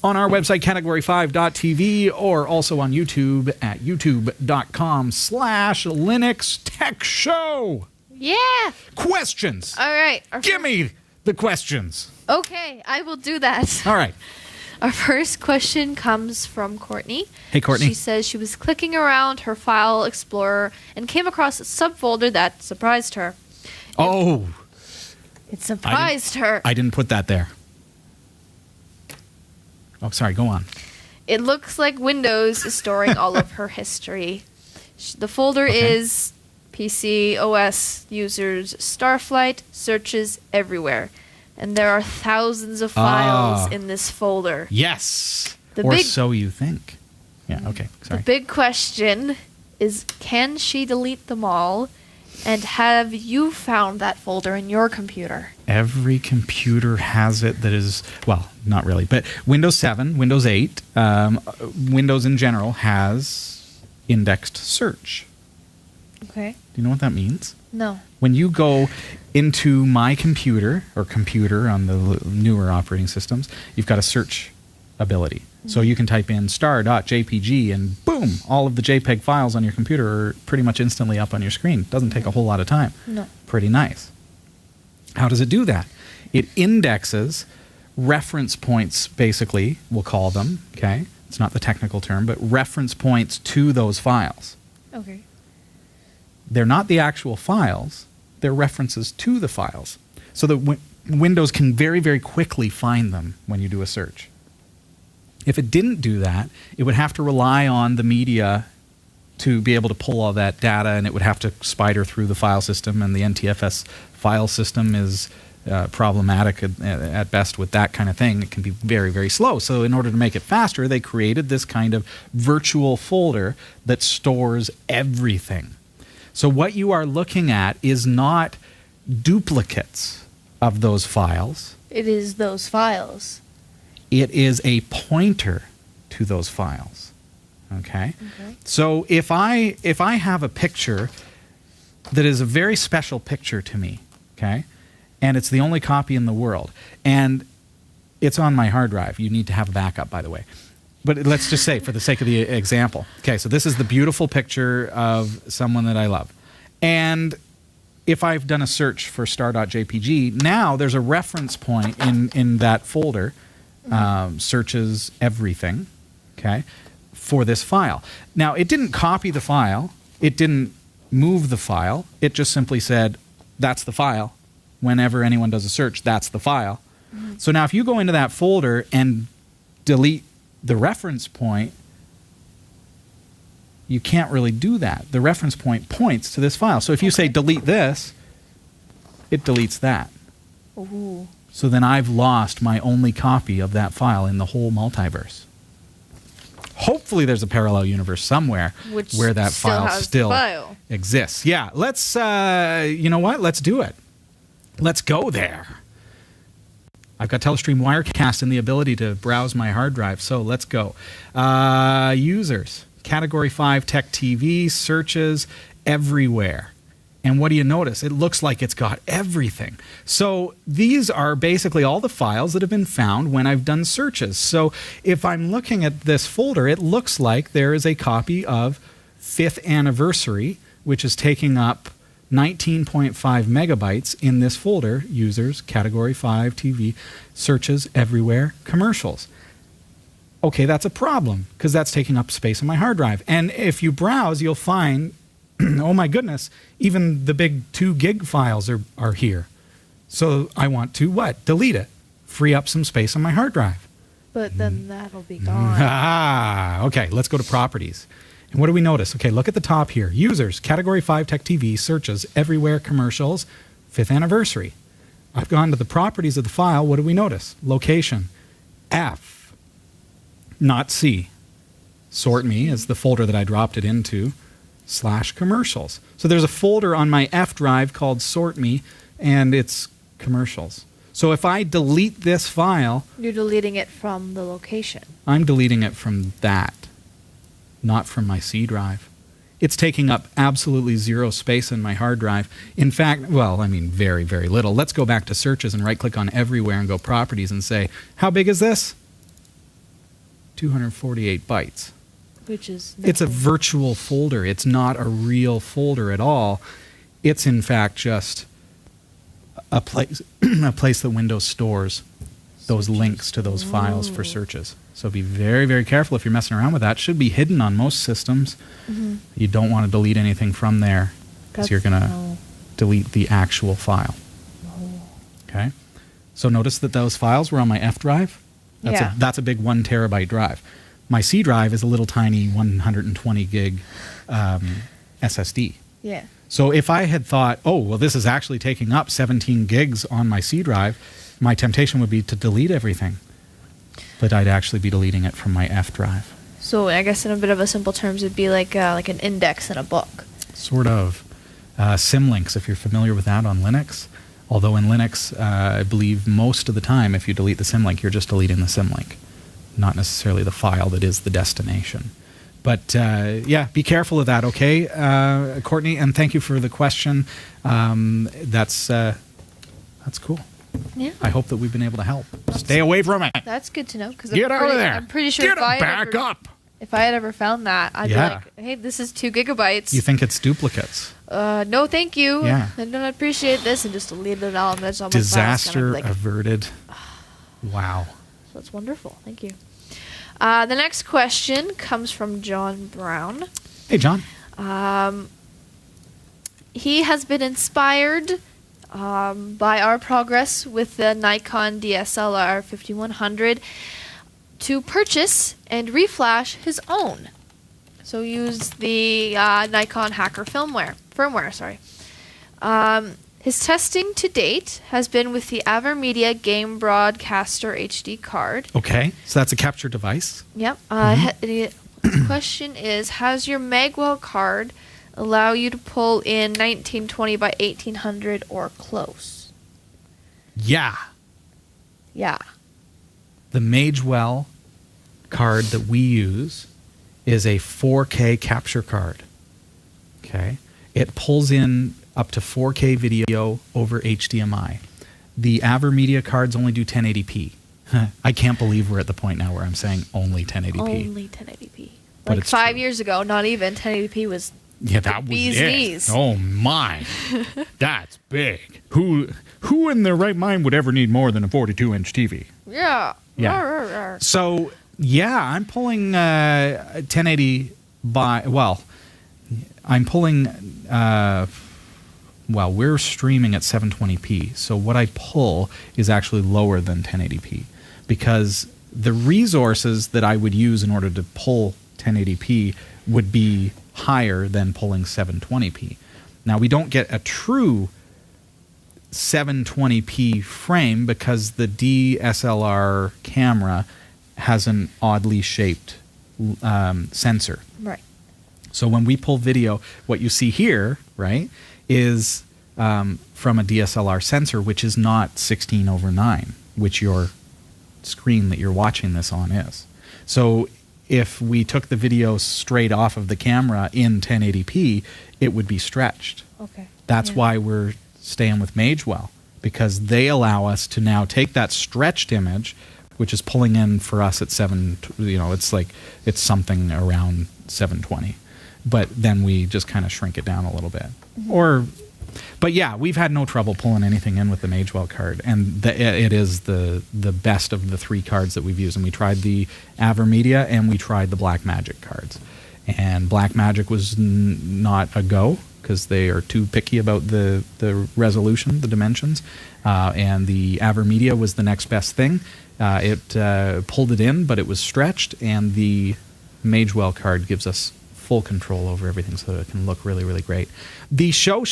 on our website, category5.tv, or also on YouTube at youtube.com/Linux Tech Show. Yeah. Questions. All right. Give me the questions. Okay, I will do that. All right. Our first question comes from Courtney. Hey, Courtney. She says she was clicking around her file explorer and came across a subfolder that surprised her. Oh, It surprised her. I didn't put that there. Oh, sorry. Go on. It looks like Windows is storing all of her history. The folder is PC, OS, users, Starflight, searches everywhere. And there are thousands of files in this folder. Yes. The Or big- so you think. Yeah, okay. Sorry. The big question is, can she delete them all? And have you found that folder in your computer? Every computer has it that is, well, not really, but Windows 7, Windows 8, Windows in general has indexed search. Okay. Do you know what that means? No. When you go into My Computer, or Computer on the newer operating systems, you've got a search ability. So you can type in star.jpg and boom, all of the JPEG files on your computer are pretty much instantly up on your screen. Doesn't take a whole lot of time. No. Pretty nice. How does it do that? It indexes reference points, basically, we'll call them, okay? It's not the technical term, but reference points to those files. Okay. They're not the actual files, they're references to the files. So that Windows can very, very quickly find them when you do a search. If it didn't do that, it would have to rely on the media to be able to pull all that data, and it would have to spider through the file system, and the NTFS file system is problematic at best with that kind of thing. It can be very, very slow. So in order to make it faster, they created this kind of virtual folder that stores everything. So what you are looking at is not duplicates of those files. It is those files. It is a pointer to those files. Okay? So if I have a picture that is a very special picture to me, okay, and it's the only copy in the world, and it's on my hard drive. You need to have a backup, by the way. But let's just say, for the sake of the example, okay, so this is the beautiful picture of someone that I love. And if I've done a search for star.jpg, now there's a reference point in that folder, searches everything, okay, for this file. Now, it didn't copy the file. It didn't move the file. It just simply said, that's the file. Whenever anyone does a search, that's the file. So now if you go into that folder and delete the reference point, you can't really do that. The reference point points to this file. So if you say delete this, it deletes that. Ooh. So then I've lost my only copy of that file in the whole multiverse. Hopefully there's a parallel universe somewhere where that file still exists. Yeah, let's, you know what? Let's do it. Let's go there. I've got Telestream Wirecast and the ability to browse my hard drive, so let's go. Users, Category 5 Tech TV, searches everywhere. And what do you notice? It looks like it's got everything. So these are basically all the files that have been found when I've done searches. So if I'm looking at this folder, it looks like there is a copy of 5th Anniversary, which is taking up 19.5 megabytes in this folder, users, category 5, TV, searches, everywhere, commercials. Okay, that's a problem because that's taking up space on my hard drive. And if you browse, you'll find, oh my goodness, even the big 2 gig files are here. So I want to what? Delete it. Free up some space on my hard drive. But then that'll be gone. Okay, let's go to properties. And what do we notice? Okay, look at the top here. Users, category 5 tech TV, searches, everywhere, commercials, 5th Anniversary. I've gone to the properties of the file. What do we notice? Location, F, not C. Sort Me is the folder that I dropped it into, /commercials. So there's a folder on my F drive called Sort Me, and it's commercials. So if I delete this file, You're deleting it from the location. I'm deleting it from that, not from my C drive. It's taking up absolutely zero space in my hard drive. In fact, well, I mean, very, very little. Let's go back to searches and right-click on everywhere and go properties and say, how big is this? 248 bytes. Which is... It's a virtual folder. It's not a real folder at all. It's, in fact, just a place, a place that Windows stores those links to those files for searches. So be very, very careful if you're messing around with that. It should be hidden on most systems. Mm-hmm. You don't want to delete anything from there because you're going to delete the actual file. Okay? So notice that those files were on my F drive. That's a big 1 terabyte drive. My C drive is a little tiny 120 gig SSD. Yeah. So if I had thought, oh, well, this is actually taking up 17 gigs on my C drive, my temptation would be to delete everything. But I'd actually be deleting it from my F drive. So I guess in a bit of a simple terms, it'd be like an index in a book. Sort of. Symlinks, if you're familiar with that on Linux. Although in Linux, I believe most of the time, if you delete the symlink, you're just deleting the symlink, not necessarily the file that is the destination. But yeah, be careful of that, okay, Courtney? And thank you for the question. That's cool. Yeah. I hope that we've been able to help. Stay away from it. That's good to know because Get out of there. I'm pretty sure Get back up. If I had ever found that, I'd be like, hey, this is 2 gigabytes. You think it's duplicates? No, thank you. Yeah. I don't appreciate this, and just delete it all. And that's all my files. Disaster And I'm like, averted. Wow. that's wonderful. Thank you. The next question comes from John Brown. Hey, John. He has been inspired by our progress with the Nikon DSLR 5100 to purchase and reflash his own. So use the Nikon Hacker firmware. Sorry. His testing to date has been with the AverMedia Game Broadcaster HD card. Okay, so that's a capture device. Yep. The question is, has your Magwell card allow you to pull in 1920 by 1800 or close? Yeah. Yeah. The Magewell card that we use is a 4K capture card. Okay. It pulls in up to 4K video over HDMI. The AverMedia cards only do 1080p. I can't believe we're at the point now where I'm saying only 1080p. Only 1080p. But Like it's 5 true. years ago, not even 1080p was that was bee's it. knees. Oh my, that's big. Who in their right mind would ever need more than a 42-inch TV? Yeah. Yeah. Rawr, rawr, rawr. So yeah, I'm pulling 1080 by. Well, I'm pulling. Well, we're streaming at 720p. So what I pull is actually lower than 1080p because the resources that I would use in order to pull 1080p would be higher than pulling 720p. Now, we don't get a true 720p frame because the DSLR camera has an oddly shaped sensor. Right. So when we pull video, what you see here, right, is from a DSLR sensor, which is not 16:9, which your screen that you're watching this on is. So if we took the video straight off of the camera in 1080p, it would be stretched. Okay. That's why we're staying with Magewell, because they allow us to now take that stretched image, which is pulling in for us at it's something around 720, but then we just kind of shrink it down a little bit. But yeah, we've had no trouble pulling anything in with the Magewell card, and it is the best of the 3 cards that we've used. And we tried the AverMedia and we tried the Blackmagic cards, and Blackmagic was not a go because they are too picky about the resolution, the dimensions, and the AverMedia was the next best thing. It pulled it in, but it was stretched, and the Magewell card gives us full control over everything so that it can look really, really great. The show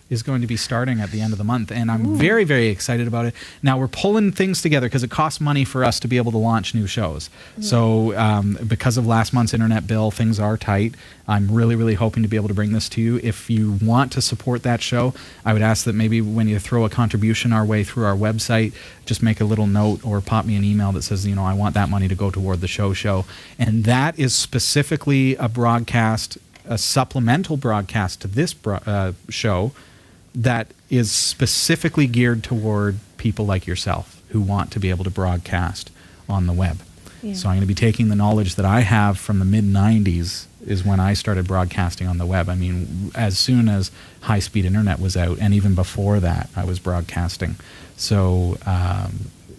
is going to be starting at the end of the month, and I'm very, very excited about it. Now, we're pulling things together because it costs money for us to be able to launch new shows. So because of last month's internet bill, things are tight. I'm really, really hoping to be able to bring this to you. If you want to support that show, I would ask that maybe when you throw a contribution our way through our website, just make a little note or pop me an email that says, I want that money to go toward the show. And that is specifically a supplemental broadcast to this show that is specifically geared toward people like yourself who want to be able to broadcast on the web. Yeah. So I'm going to be taking the knowledge that I have from the mid-90s is when I started broadcasting on the web. I mean, as soon as high-speed internet was out, and even before that, I was broadcasting. So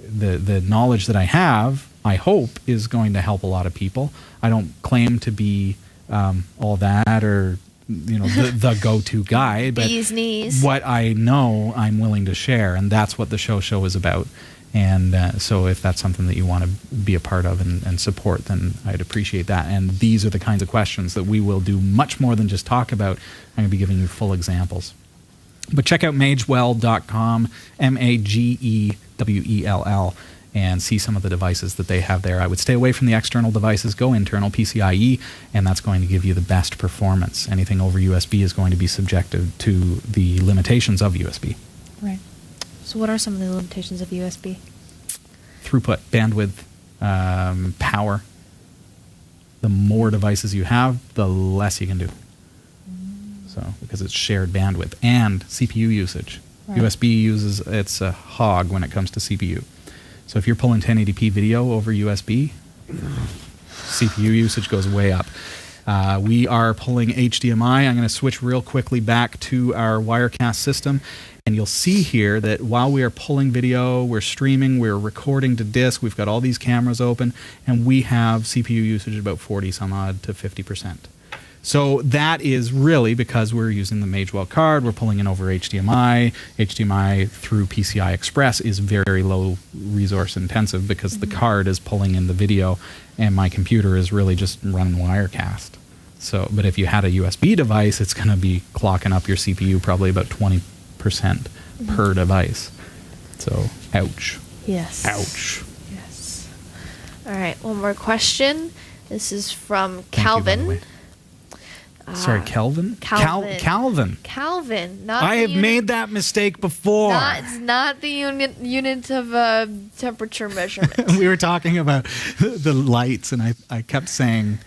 the knowledge that I have, I hope, is going to help a lot of people. I don't claim to be all that or the go-to guy, but Bee's knees. What I know I'm willing to share, and that's what the show is about. And so if that's something that you want to be a part of and support, then I'd appreciate that. And these are the kinds of questions that we will do much more than just talk about. I'm going to be giving you full examples. But check out magewell.com, Magewell, and see some of the devices that they have there. I would stay away from the external devices, go internal PCIe, and that's going to give you the best performance. Anything over USB is going to be subjected to the limitations of USB. Right. So what are some of the limitations of USB? Throughput, bandwidth, power. The more devices you have, the less you can do. So, because it's shared bandwidth and CPU usage. Right. USB it's a hog when it comes to CPU. So if you're pulling 1080p video over USB, CPU usage goes way up. We are pulling HDMI. I'm going to switch real quickly back to our Wirecast system. And you'll see here that while we are pulling video, we're streaming, we're recording to disk, we've got all these cameras open, and we have CPU usage at about 40 some odd to 50%. So that is really because we're using the Magewell card, we're pulling in over HDMI. HDMI through PCI Express is very low resource intensive because the card is pulling in the video and my computer is really just running Wirecast. So, but if you had a USB device, it's going to be clocking up your CPU probably about 20% per device. So, ouch. Yes. Ouch. Yes. All right, one more question. This is from Thank you, by the Calvin. way. Sorry, Kelvin? Calvin. Calvin. Calvin. Not I the have made that mistake before. It's not the unit of temperature measurement. We were talking about the lights, and I kept saying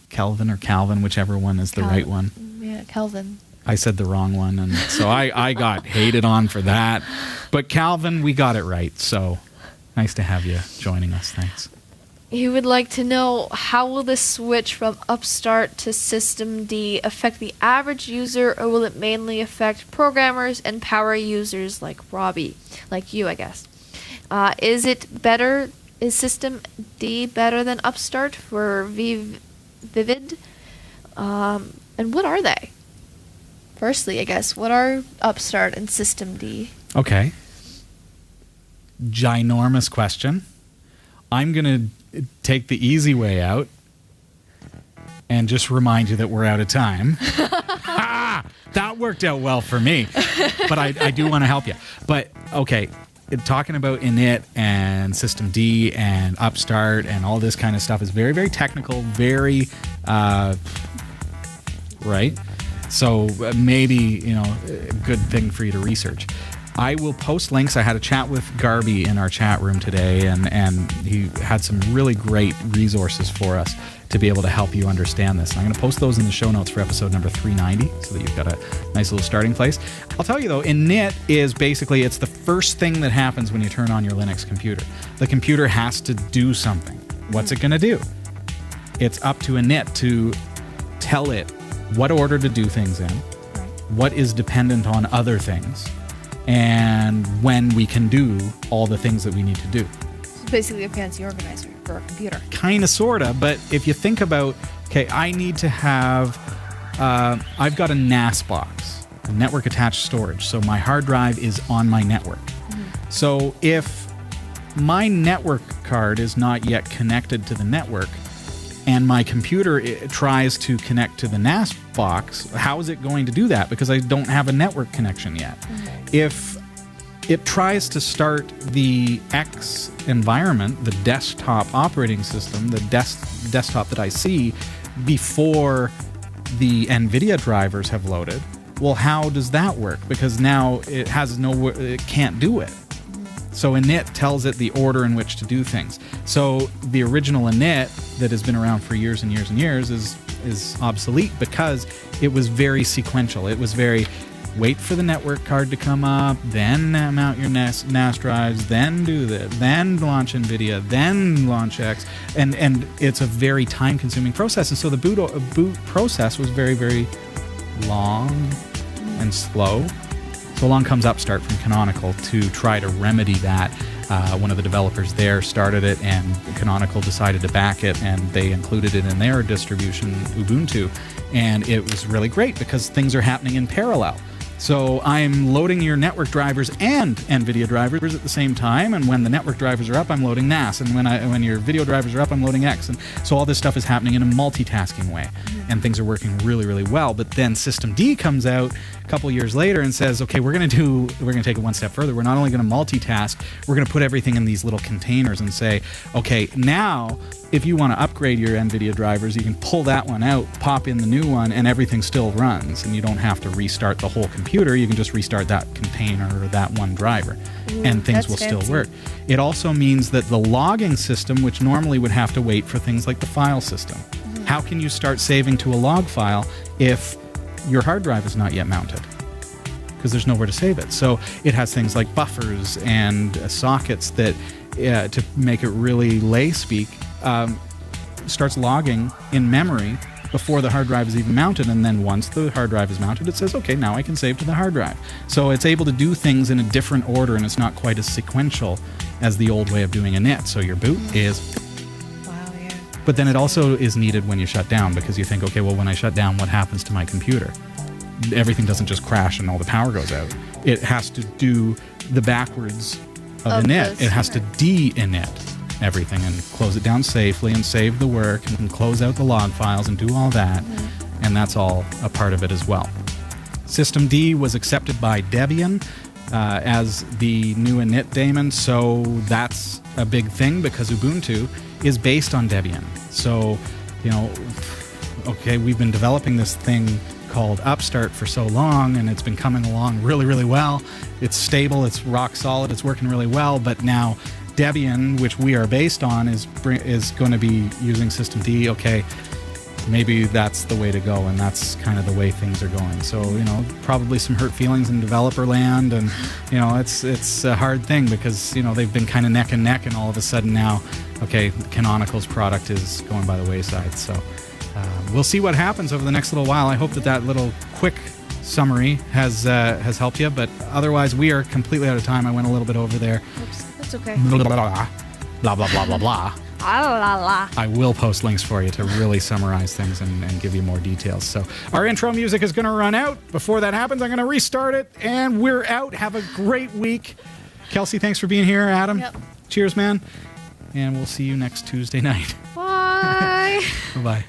Kelvin or Calvin, whichever one is the right one. Yeah, Kelvin. I said the wrong one, and so I got hated on for that. But Calvin, we got it right, so nice to have you joining us. Thanks. He would like to know, how will this switch from Upstart to System D affect the average user, or will it mainly affect programmers and power users like Robbie, like you, I guess? Is System D better than Upstart for Vivid? And what are they? Firstly, I guess, what are Upstart and System D? Okay. Ginormous question. I'm going to take the easy way out and just remind you that we're out of time. That worked out well for me. But I do want to help you. But, okay, talking about init and System D and Upstart and all this kind of stuff is very, very technical, very, right? So maybe, a good thing for you to research. I will post links. I had a chat with Garby in our chat room today, and he had some really great resources for us to be able to help you understand this. And I'm going to post those in the show notes for episode number 390 so that you've got a nice little starting place. I'll tell you though, init is basically, it's the first thing that happens when you turn on your Linux computer. The computer has to do something. What's it going to do? It's up to init to tell it what order to do things in, what is dependent on other things, and when we can do all the things that we need to do. It's basically a fancy organizer for a computer. Kind of, sort of, but if you think about, okay, I need to have, I've got a NAS box, a network attached storage, so my hard drive is on my network. So if my network card is not yet connected to the network, and my computer tries to connect to the NAS box, how is it going to do that? Because I don't have a network connection yet. If it tries to start the X environment, the desktop operating system, the desktop that I see, before the NVIDIA drivers have loaded, well, how does that work? Because now it can't do it. So init tells it the order in which to do things. So the original init that has been around for years and years and years is obsolete because it was very sequential. It was very, wait for the network card to come up, then mount your NAS drives, then do that, then launch NVIDIA, then launch X. And it's a very time-consuming process. And so the boot process was very, very long and slow. So along comes Upstart from Canonical to try to remedy that. One of the developers there started it, and Canonical decided to back it, and they included it in their distribution, Ubuntu. And it was really great because things are happening in parallel. So I'm loading your network drivers and NVIDIA drivers at the same time, and when the network drivers are up, I'm loading NAS, and when your video drivers are up, I'm loading X. And so all this stuff is happening in a multitasking way, and things are working really, really well. But then System D comes out a couple years later and says, okay, we're going to take it one step further. We're not only going to multitask, we're going to put everything in these little containers and say, okay, now if you want to upgrade your NVIDIA drivers, you can pull that one out, pop in the new one, and everything still runs. And you don't have to restart the whole computer. You can just restart that container or that one driver, and things will still work. It also means that the logging system, which normally would have to wait for things like the file system, how can you start saving to a log file if your hard drive is not yet mounted? Because there's nowhere to save it. So it has things like buffers and sockets that, to make it really lay speak, starts logging in memory before the hard drive is even mounted, and then once the hard drive is mounted, it says, okay, now I can save to the hard drive. So it's able to do things in a different order, and it's not quite as sequential as the old way of doing init. So your boot is... Wow, yeah. But then it also is needed when you shut down, because you think, okay, well, when I shut down, what happens to my computer? Everything doesn't just crash and all the power goes out. It has to do the backwards of init. It has to de-init everything and close it down safely and save the work and close out the log files and do all that. And that's all a part of it as well. System D was accepted by Debian as the new init daemon, so that's a big thing because Ubuntu is based on Debian. So, okay, we've been developing this thing called Upstart for so long, and it's been coming along really, really well. It's stable, it's rock solid, it's working really well, but now Debian, which we are based on, is going to be using System D. Okay, maybe that's the way to go, and that's kind of the way things are going. So, probably some hurt feelings in developer land, and, it's a hard thing because, they've been kind of neck and neck, and all of a sudden now, okay, Canonical's product is going by the wayside. So we'll see what happens over the next little while. I hope that little quick summary has helped you, but otherwise we are completely out of time. I went a little bit over there. Oops, that's okay. Blah, blah, blah, blah, blah, blah, blah, blah. I will post links for you to really summarize things and give you more details. So our intro music is going to run out. Before that happens, I'm going to restart it, and we're out. Have a great week. Kelsey, thanks for being here. Adam, Yep. Cheers, man. And we'll see you next Tuesday night. Bye. Bye-bye.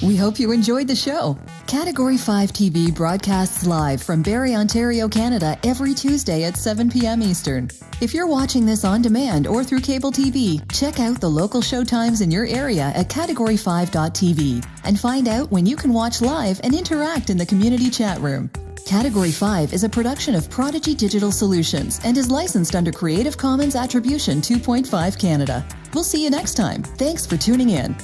We hope you enjoyed the show. Category 5 TV broadcasts live from Barrie, Ontario, Canada every Tuesday at 7 p.m. Eastern. If you're watching this on demand or through cable TV, check out the local showtimes in your area at category5.tv and find out when you can watch live and interact in the community chat room. Category 5 is a production of Prodigy Digital Solutions and is licensed under Creative Commons Attribution 2.5 Canada. We'll see you next time. Thanks for tuning in.